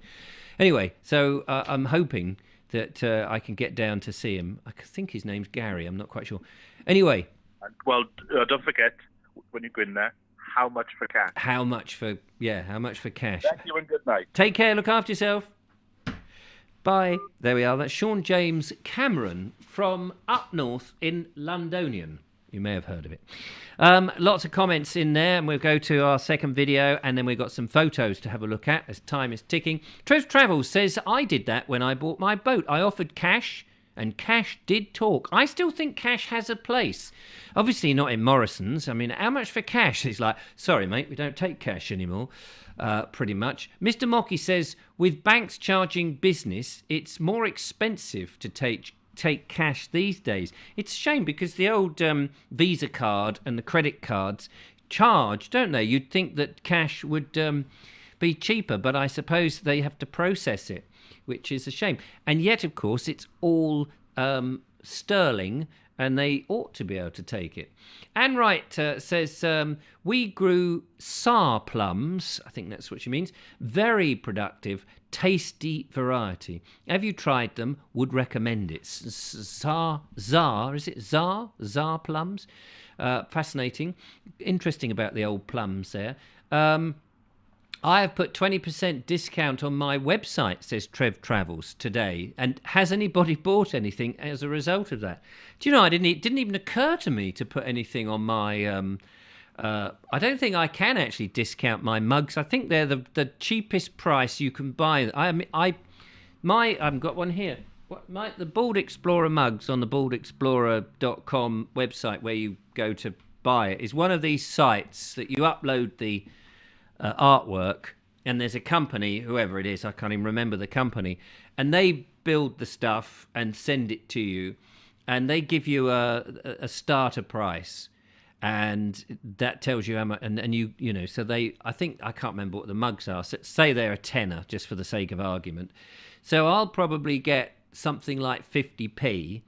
Anyway, so I'm hoping that I can get down to see him. I think his name's Gary. I'm not quite sure. Anyway. Well, don't forget, when you go in there, how much for cash? How much for cash? Thank you and good night. Take care. Look after yourself. Bye. There we are. That's Sean James Cameron from up north in Londonian. You may have heard of it. Lots of comments in there, and we'll go to our second video, and then we've got some photos to have a look at as time is ticking. Trev Travels says, I did that when I bought my boat. I offered cash, and cash did talk. I still think cash has a place. Obviously not in Morrison's. I mean, how much for cash? He's like, sorry, mate, we don't take cash anymore. Pretty much. Mr. Mocky says, with banks charging business, it's more expensive to take cash these days. It's a shame, because the old Visa card and the credit cards charge, don't they? You'd think that cash would be cheaper, but I suppose they have to process it. which is a shame. And yet, of course, it's all Starling, and they ought to be able to take it. Anne Wright says, we grew Saar plums, I think that's what she means, very productive, tasty variety. Have you tried them? Would recommend it. Saar plums? Fascinating. Interesting about the old plums there. I have put 20% discount on my website, says Trev Travels today. And has anybody bought anything as a result of that? Do you know, it didn't even occur to me to put anything on my... I don't think I can actually discount my mugs. I think they're the cheapest price you can buy. I've got one here. The Bald Explorer mugs on the baldexplorer.com website where you go to buy it is one of these sites that you upload the artwork, and there's a company, whoever it is, I can't even remember the company, and they build the stuff and send it to you, and they give you a starter price, and that tells you how much, and you know, so I can't remember what the mugs are, so say they're a tenner, just for the sake of argument. So I'll probably get something like 50p,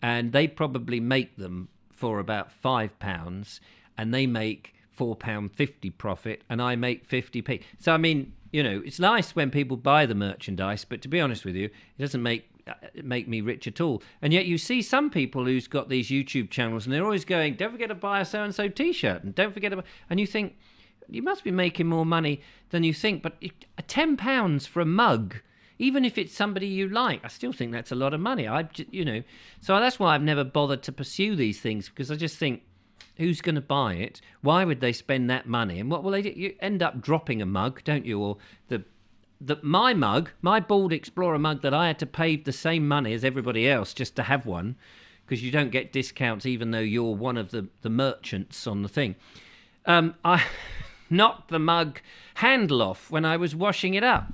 and they probably make them for about £5, and they make £4.50 profit, and I make 50p. So I mean, you know, it's nice when people buy the merchandise, but to be honest with you, it doesn't make me rich at all. And yet you see some people who's got these YouTube channels, and they're always going, don't forget to buy a so-and-so t-shirt, and don't forget to buy... And you think, you must be making more money than you think, but £10 for a mug, even if it's somebody you like, I still think that's a lot of money. So that's why I've never bothered to pursue these things, because I just think, who's going to buy it? Why would they spend that money? And what will they do? You end up dropping a mug, don't you? Or my mug, my Bald Explorer mug that I had to pay the same money as everybody else just to have one, because you don't get discounts even though you're one of the merchants on the thing. I knocked the mug handle off when I was washing it up.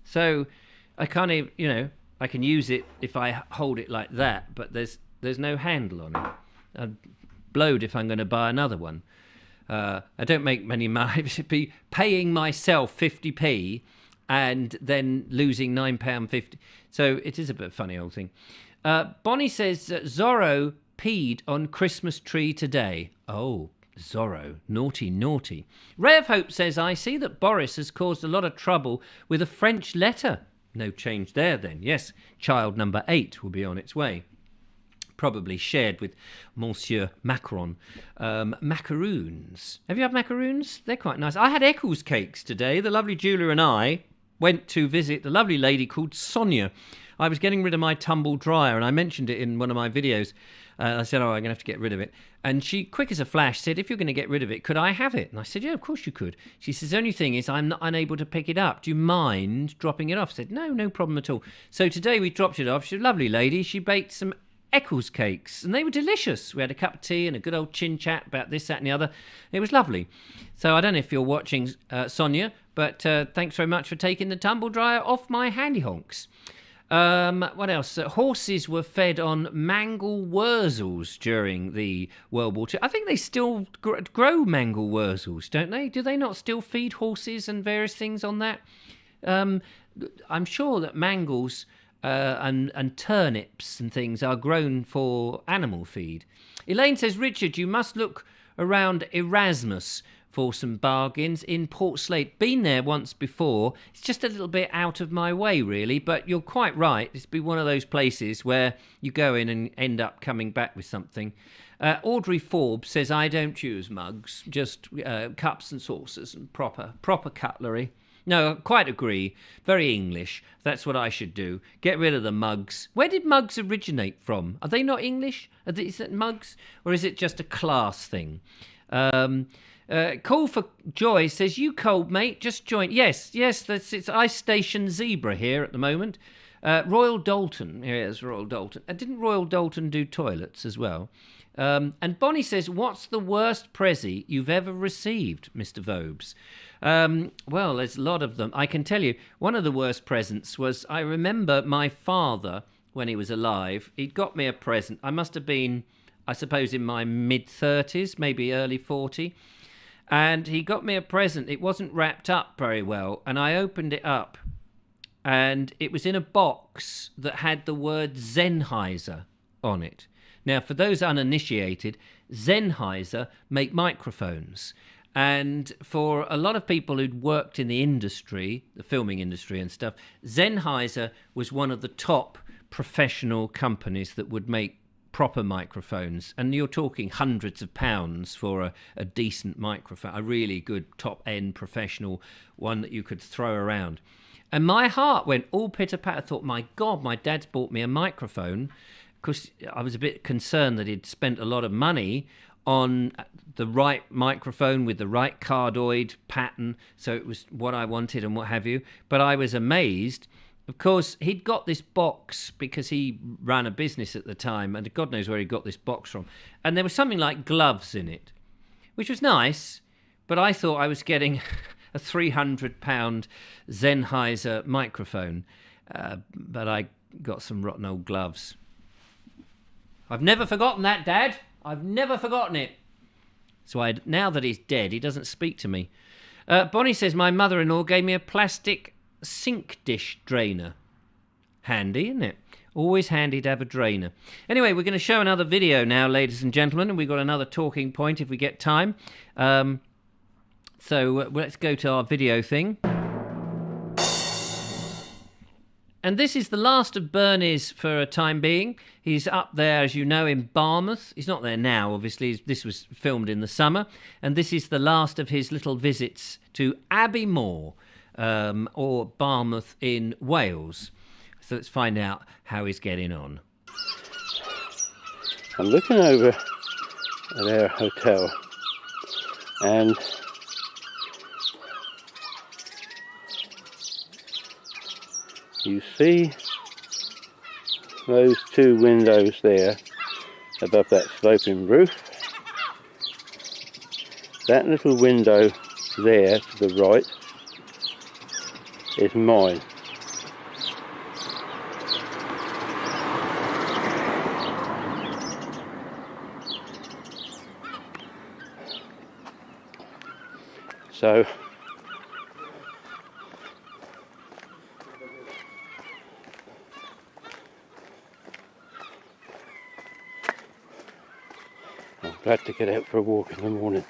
So I can't even, you know, I can use it if I hold it like that, but there's no handle on it. I'd blowed if I'm going to buy another one. I don't make many money. It'd be paying myself 50p and then losing £9.50. So it is a bit funny old thing. Bonnie says Zorro peed on Christmas tree today. Oh, Zorro, naughty, naughty. Ray of Hope says, I see that Boris has caused a lot of trouble with a French letter. No change there then. Yes, child number 8 will be on its way. Probably shared with Monsieur Macron. Macaroons. Have you had macaroons? They're quite nice. I had Eccles cakes today. The lovely Julia and I went to visit a lovely lady called Sonia. I was getting rid of my tumble dryer, and I mentioned it in one of my videos. I said, I'm going to have to get rid of it. And she, quick as a flash, said, if you're going to get rid of it, could I have it? And I said, yeah, of course you could. She says, the only thing is I'm not unable to pick it up. Do you mind dropping it off? I said, no problem at all. So today we dropped it off. She's a lovely lady. She baked some Eccles cakes, and they were delicious. We had a cup of tea and a good old chin chat about this, that, and the other. It was lovely. So I don't know if you're watching, Sonia, but thanks very much for taking the tumble dryer off my handy honks. What else? Horses were fed on mangel wurzels during the World War II. I think they still grow mangel wurzels, don't they? Do they not still feed horses and various things on that? I'm sure that mangels and turnips and things are grown for animal feed. Elaine says, Richard, you must look around Erasmus for some bargains in Port Slade. Been there once before. It's just a little bit out of my way, really, but you're quite right. It's been one of those places where you go in and end up coming back with something. Audrey Forbes says, I don't use mugs, just cups and saucers and proper cutlery. No, I quite agree. Very English. That's what I should do. Get rid of the mugs. Where did mugs originate from? Are they not English? Is it mugs? Or is it just a class thing? Call for Joy says, you cold, mate? Just join. Yes, it's Ice Station Zebra here at the moment. Royal Dalton. Here's Royal Dalton. Didn't Royal Dalton do toilets as well? And Bonnie says, what's the worst prezi you've ever received, Mr. Vobes? Well, there's a lot of them. I can tell you, one of the worst presents was, I remember my father, when he was alive, he'd got me a present. I must have been, I suppose, in my mid-30s, maybe early 40. And he got me a present. It wasn't wrapped up very well. And I opened it up. and it was in a box that had the word Sennheiser on it. Now, for those uninitiated, Sennheiser make microphones. And for a lot of people who'd worked in the industry, the filming industry and stuff, Sennheiser was one of the top professional companies that would make proper microphones. And you're talking hundreds of pounds for a decent microphone, a really good top-end professional one that you could throw around. And my heart went all pitter-patter. I thought, my God, my dad's bought me a microphone, because I was a bit concerned that he'd spent a lot of money on the right microphone with the right cardioid pattern, so it was what I wanted and what have you. But I was amazed. Of course, he'd got this box because he ran a business at the time, and God knows where he got this box from. And there was something like gloves in it, which was nice, but I thought I was getting a £300 Sennheiser microphone, but I got some rotten old gloves. I've never forgotten that, Dad. I've never forgotten it. So now that he's dead, he doesn't speak to me. Bonnie says, my mother-in-law gave me a plastic sink dish drainer. Handy, isn't it? Always handy to have a drainer. Anyway, we're going to show another video now, ladies and gentlemen, and we've got another talking point if we get time. So let's go to our video thing. And this is the last of Bernie's for a time being. He's up there, as you know, in Barmouth. He's not there now, obviously. This was filmed in the summer. And this is the last of his little visits to Abbey Moor, or Barmouth in Wales. So let's find out how he's getting on. I'm looking over at our hotel, and you see those two windows there above that sloping roof. That little window there to the right is mine. So I'm glad to get out for a walk in the morning.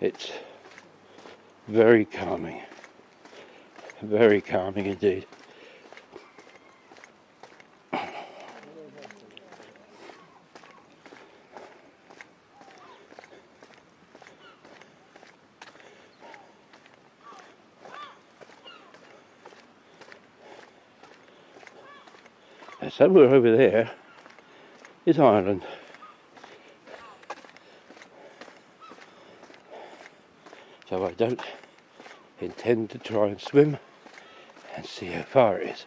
It's very calming indeed. And somewhere over there is Ireland. So I don't intend to try and swim and see how far it is.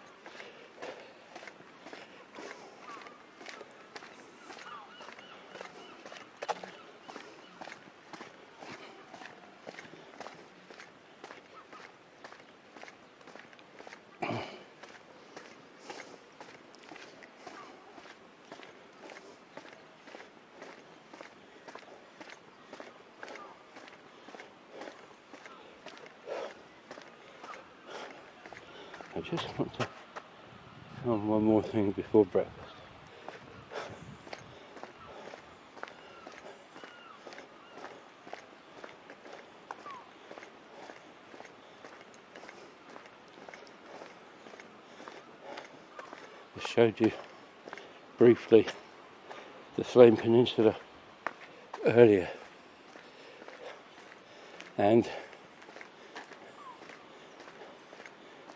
I just want to film one more thing before breakfast. I showed you briefly the Slane Peninsula earlier, and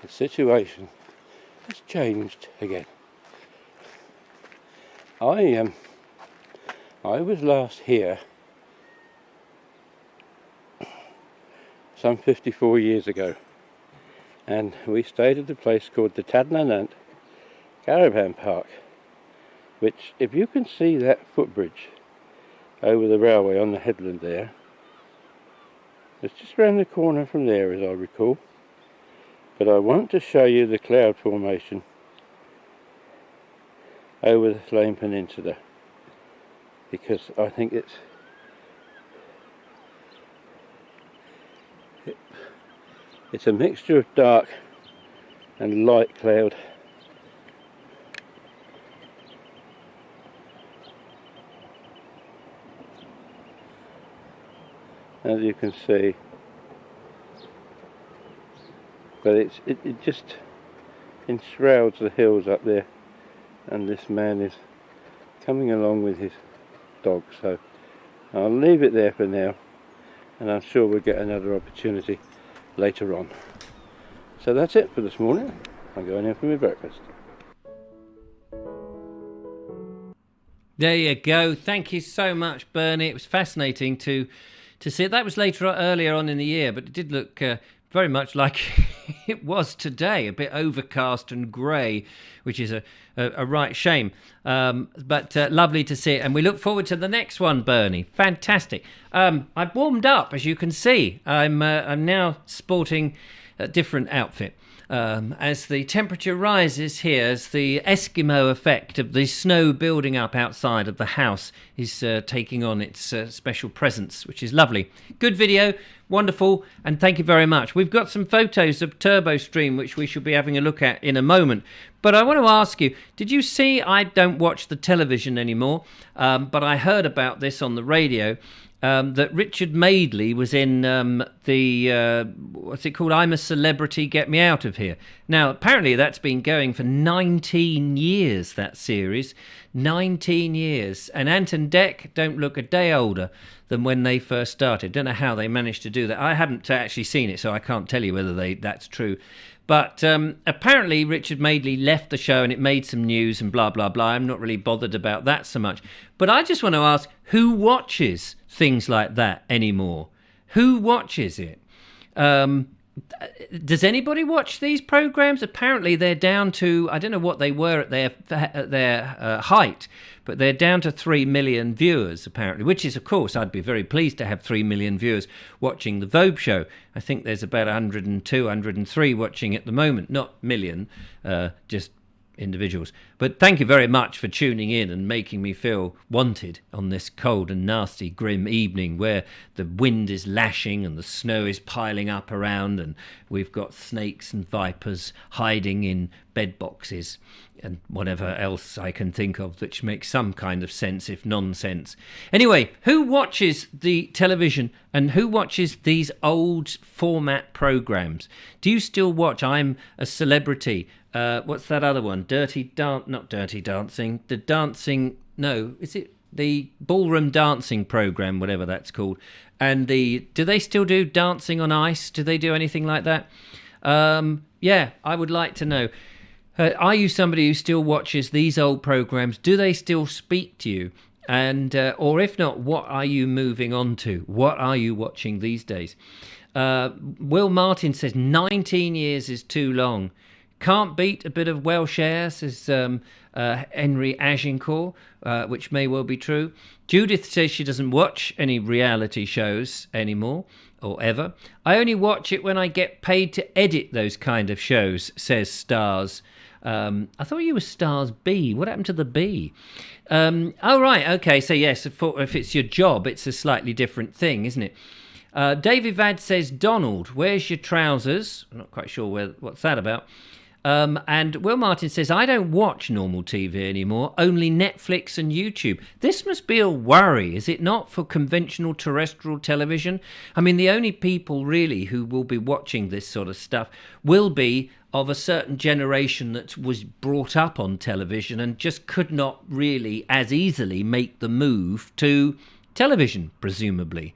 the situation has changed again. I was last here some 54 years ago, and we stayed at a place called the Tadnanant Caravan Park, which, if you can see that footbridge over the railway on the headland there, it's just round the corner from there, as I recall. But I want to show you the cloud formation over the Lane Peninsula, because I think it's a mixture of dark and light cloud. As you can see, but it just enshrouds the hills up there, and this man is coming along with his dog, so I'll leave it there for now, and I'm sure we'll get another opportunity later on. So that's it for this morning. I'm going in for my breakfast. There you go. Thank you so much, Bernie. It was fascinating to see it. That was earlier on in the year, but it did look very much like it was today, a bit overcast and grey, which is a right shame. But lovely to see it, and we look forward to the next one, Bernie. Fantastic. I've warmed up, as you can see. I'm now sporting a different outfit. As the temperature rises here, as the Eskimo effect of the snow building up outside of the house is taking on its special presence, which is lovely. Good video, wonderful, and thank you very much. We've got some photos of TurboStream, which we shall be having a look at in a moment. But I want to ask you, did you see, I don't watch the television anymore, but I heard about this on the radio, that Richard Madeley was in what's it called? I'm a Celebrity, Get Me Out of Here. Now, apparently that's been going for 19 years, that series. 19 years. And Ant and Dec don't look a day older than when they first started. Don't know how they managed to do that. I haven't actually seen it, so I can't tell you whether that's true. But apparently Richard Madeley left the show and it made some news and blah, blah, blah. I'm not really bothered about that so much. But I just want to ask, who watches things like that anymore? Who watches it? Does anybody watch these programs? Apparently they're down to, I don't know what they were at their height, but they're down to 3 million viewers, apparently, which is, of course, I'd be very pleased to have 3 million viewers watching the Vobes show. I think there's about 102, 103 watching at the moment, not million, just individuals. But thank you very much for tuning in and making me feel wanted on this cold and nasty, grim evening where the wind is lashing and the snow is piling up around and we've got snakes and vipers hiding in bed boxes and whatever else I can think of which makes some kind of sense, if nonsense. Anyway, who watches the television and who watches these old format programs? Do you still watch I'm a Celebrity? What's that other one? Not Dirty Dancing. Is it the ballroom dancing program, whatever that's called? And do they still do Dancing on Ice? Do they do anything like that? Yeah, I would like to know. Are you somebody who still watches these old programs? Do they still speak to you? And or if not, what are you moving on to? What are you watching these days? Will Martin says 19 years is too long. Can't beat a bit of Welsh air, says Henry Agincourt, which may well be true. Judith says she doesn't watch any reality shows anymore, or ever. I only watch it when I get paid to edit those kind of shows, says Stars. I thought you were Stars B. What happened to the B? Oh, right, okay, so yes, if it's your job, it's a slightly different thing, isn't it? David Vad says, Donald, where's your trousers? I'm not quite sure what's that about. And Will Martin says, I don't watch normal TV anymore, only Netflix and YouTube. This must be a worry, is it not, for conventional terrestrial television? I mean, the only people really who will be watching this sort of stuff will be of a certain generation that was brought up on television and just could not really as easily make the move to television, presumably,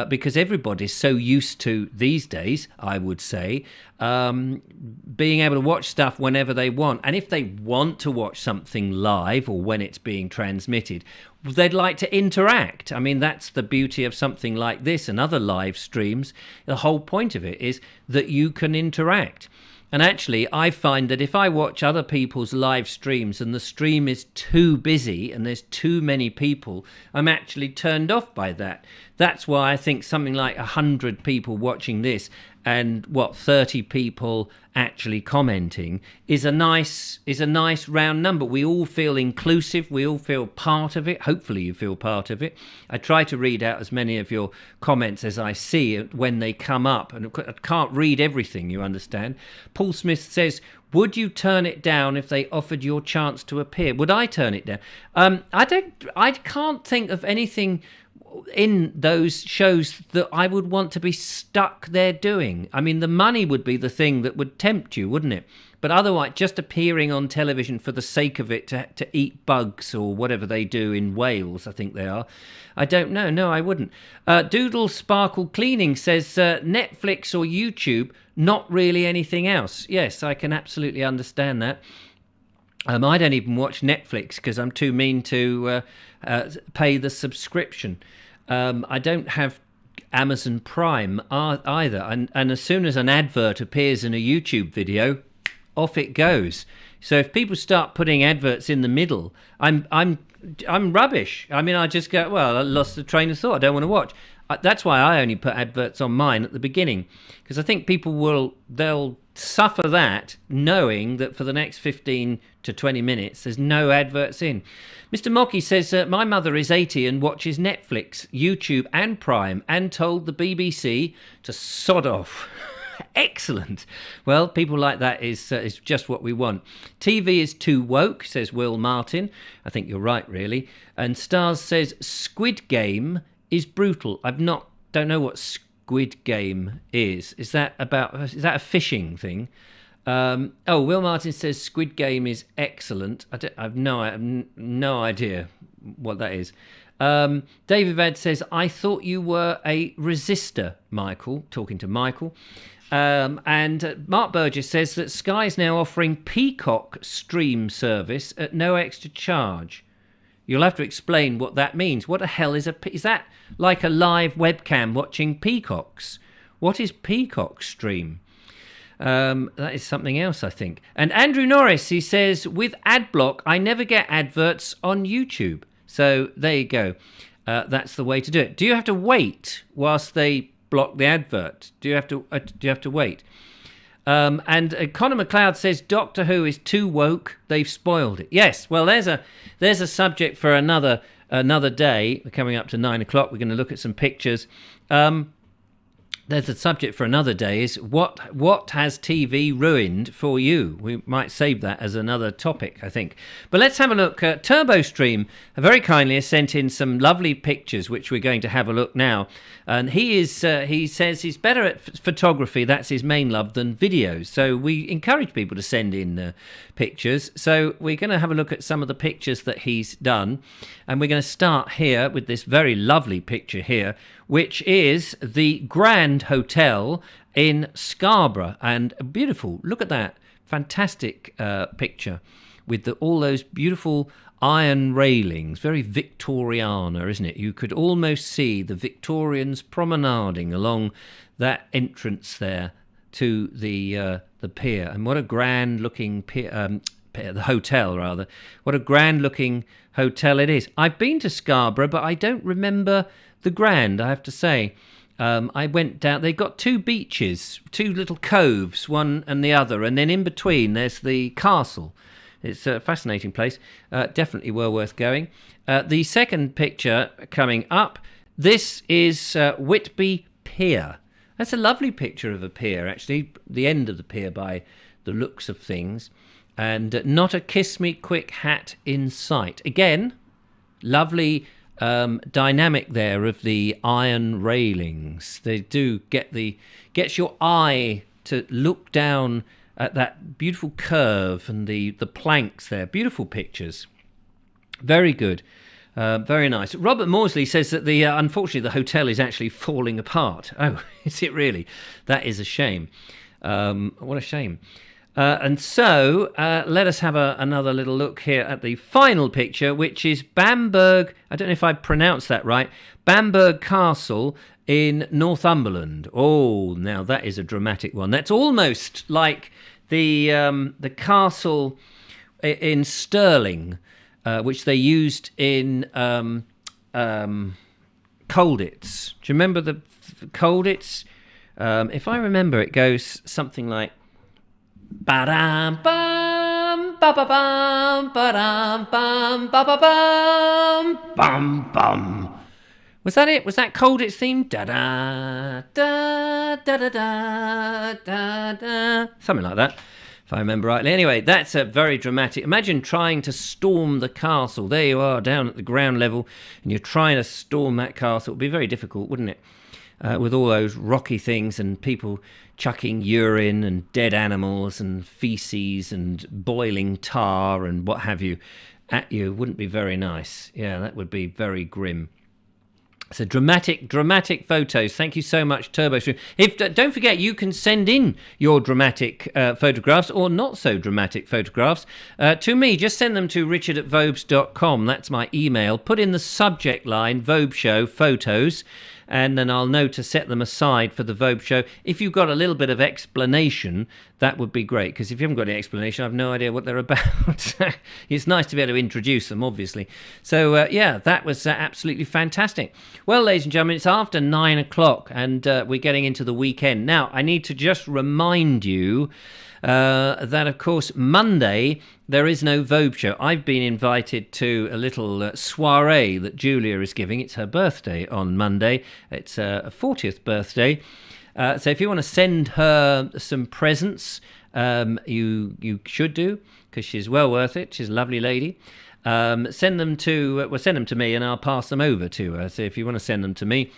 because everybody's so used to these days, I would say, being able to watch stuff whenever they want. And if they want to watch something live or when it's being transmitted, they'd like to interact. I mean, that's the beauty of something like this and other live streams. The whole point of it is that you can interact. And actually, I find that if I watch other people's live streams and the stream is too busy and there's too many people, I'm actually turned off by that. That's why I think something like 100 people watching this and 30 people actually commenting is a nice round number. We all feel inclusive, we all feel part of it. Hopefully you feel part of it. I try to read out as many of your comments as I see when they come up, and I can't read everything, you understand. Paul Smith says, would you turn it down if they offered you a chance to appear? Would I turn it down? I can't think of anything in those shows that I would want to be stuck there doing. I mean, the money would be the thing that would tempt you, wouldn't it? But otherwise, just appearing on television for the sake of it, to eat bugs or whatever they do in Wales, I think they are. I don't know. No, I wouldn't. Doodle Sparkle Cleaning says Netflix or YouTube, not really anything else. Yes, I can absolutely understand that. I don't even watch Netflix because I'm too mean to pay the subscription. I don't have Amazon Prime either. And as soon as an advert appears in a YouTube video, off it goes. So if people start putting adverts in the middle, I'm rubbish. I mean, I just go, well, I lost the train of thought. I don't want to watch. That's why I only put adverts on mine at the beginning, because I think people they'll suffer that, knowing that for the next 15 to 20 minutes there's no adverts in. Mr. Mocky says my mother is 80 and watches Netflix, YouTube and Prime, and told the BBC to sod off. Excellent. Well, people like that is just what we want. TV is too woke, says Will Martin. I think you're right, really. And Stars says Squid Game is brutal. Don't know what Squid Game is. Is that a fishing thing? Will Martin says Squid Game is excellent. I've no idea what that is. David Vad says, I thought you were a resistor, Michael, talking to Michael. And Mark Burgess says that Sky is now offering Peacock stream service at no extra charge. You'll have to explain what that means. What the hell is that like a live webcam watching peacocks? What is Peacock stream? That is something else, I think. And Andrew Norris, he says, with Adblock, I never get adverts on YouTube. So there you go. That's the way to do it. Do you have to wait whilst they block the advert? Do you have to wait? And Conor McLeod says Doctor Who is too woke. They've spoiled it. Yes. Well, there's a subject for another day. We're coming up to 9 o'clock. We're going to look at some pictures. There's a subject for another day. Is what has TV ruined for you? We might save that as another topic, I think. But let's have a look. TurboStream very kindly has sent in some lovely pictures, which we're going to have a look now. And he says he's better at photography. That's his main love than videos. So we encourage people to send in pictures. So we're going to have a look at some of the pictures that he's done, and we're going to start here with this very lovely picture here, which is the Grand Hotel in Scarborough. And beautiful, look at that fantastic picture with all those beautiful iron railings, very Victoriana, isn't it? You could almost see the Victorians promenading along that entrance there to the pier. And what a grand looking pier, the hotel rather. What a grand looking hotel it is. I've been to Scarborough, but I don't remember the Grand, I have to say. I went down, they've got two beaches, two little coves, one and the other, and then in between there's the castle. It's a fascinating place, definitely well worth going. The second picture coming up, this is Whitby Pier. That's a lovely picture of a pier, actually, the end of the pier by the looks of things. And not a kiss me quick hat in sight. Again, lovely dynamic there of the iron railings. They do gets your eye to look down at that beautiful curve and the planks there. Beautiful pictures. Very good. Very nice. Robert Morsley says that unfortunately the hotel is actually falling apart. Oh, is it really? That is a shame. What a shame. And so let us have another little look here at the final picture, which is Bamberg. I don't know if I pronounced that right. Bamberg Castle in Northumberland. Oh, now that is a dramatic one. That's almost like the castle in Starling, which they used in Colditz. Do you remember the Colditz? If I remember, it goes something like ba-dam bum ba-ba-bum ba-dam bum ba-ba-bum bum bum. Was that it? Was that Colditz theme? Da da da da da da da da. Something like that, if I remember rightly. Anyway, that's a very dramatic. Imagine trying to storm the castle. There you are, down at the ground level, and you're trying to storm that castle. It would be very difficult, wouldn't it? With all those rocky things and people chucking urine and dead animals and feces and boiling tar and what have you at you. Wouldn't be very nice. Yeah, that would be very grim. So dramatic photos. Thank you so much, TurboStream. Don't forget, you can send in your dramatic photographs or not so dramatic photographs to me. Just send them to richard@vobes.com. That's my email. Put in the subject line, Vobe Show Photos, and then I'll know to set them aside for the Vobe Show. If you've got a little bit of explanation, that would be great, because if you haven't got any explanation, I've no idea what they're about. It's nice to be able to introduce them, obviously. So, yeah, that was absolutely fantastic. Well, ladies and gentlemen, it's after 9 o'clock, and we're getting into the weekend. Now, I need to just remind you that, of course, Monday there is no Vobe Show. I've been invited to a little soiree that Julia is giving. It's her birthday on Monday. It's a 40th birthday. So if you want to send her some presents, you should do, because she's well worth it. She's a lovely lady. Send them to me, and I'll pass them over to her. So if you want to send them to me,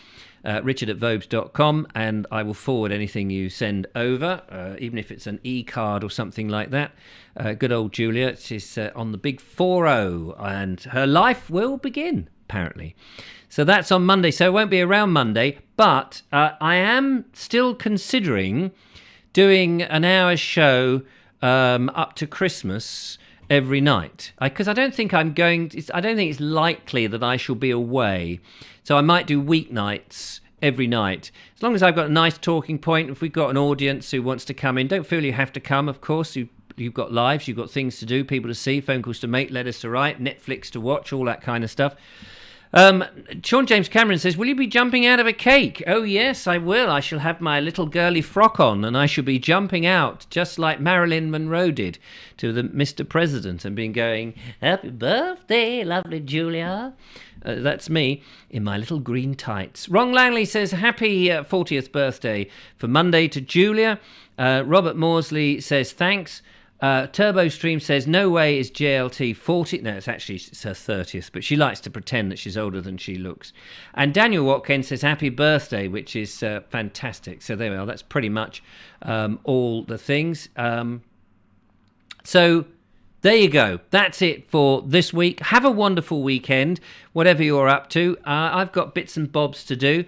richard@vobes.com, and I will forward anything you send over, even if it's an e-card or something like that. Good old Julia, she's on the big 4-0, and her life will begin, apparently. So that's on Monday, so it won't be around Monday, but I am still considering doing an hour show up to Christmas every night, because I don't think it's likely that I shall be away. So I might do weeknights every night, as long as I've got a nice talking point. If we've got an audience who wants to come in, don't feel you have to come, of course. You've got lives, you've got things to do, people to see, phone calls to make, letters to write, Netflix to watch, all that kind of stuff. Sean James Cameron says, will you be jumping out of a cake? Oh yes, I will. I shall have my little girly frock on, and I shall be jumping out just like Marilyn Monroe did to the Mr. President, and being going, happy birthday, lovely Julia. That's me in my little green tights. Ron Langley says, happy 40th birthday for Monday to Julia. Robert Morsley says, thanks. TurboStream says, no way is JLT 40. No, it's her 30th, but she likes to pretend that she's older than she looks. And Daniel Watkins says, happy birthday, which is fantastic. So there we are. That's pretty much all the things. So there you go. That's it for this week. Have a wonderful weekend, whatever you're up to. I've got bits and bobs to do.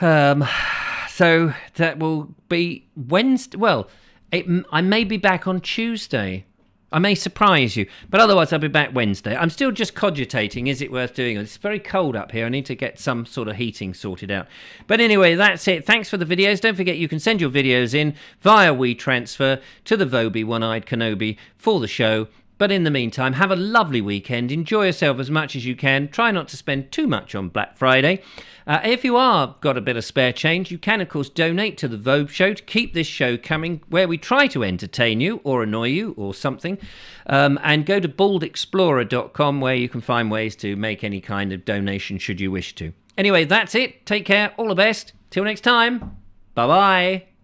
So that will be Wednesday. Well, I may be back on Tuesday. I may surprise you, but otherwise I'll be back Wednesday. I'm still just cogitating, is it worth doing? It's very cold up here. I need to get some sort of heating sorted out. But anyway, that's it. Thanks for the videos. Don't forget you can send your videos in via WeTransfer to the Vobie One-Eyed Kenobi for the show. But in the meantime, have a lovely weekend. Enjoy yourself as much as you can. Try not to spend too much on Black Friday. If you are got a bit of spare change, you can, of course, donate to the Vobe Show to keep this show coming, where we try to entertain you or annoy you or something. And go to baldexplorer.com, where you can find ways to make any kind of donation should you wish to. Anyway, that's it. Take care. All the best. Till next time. Bye-bye.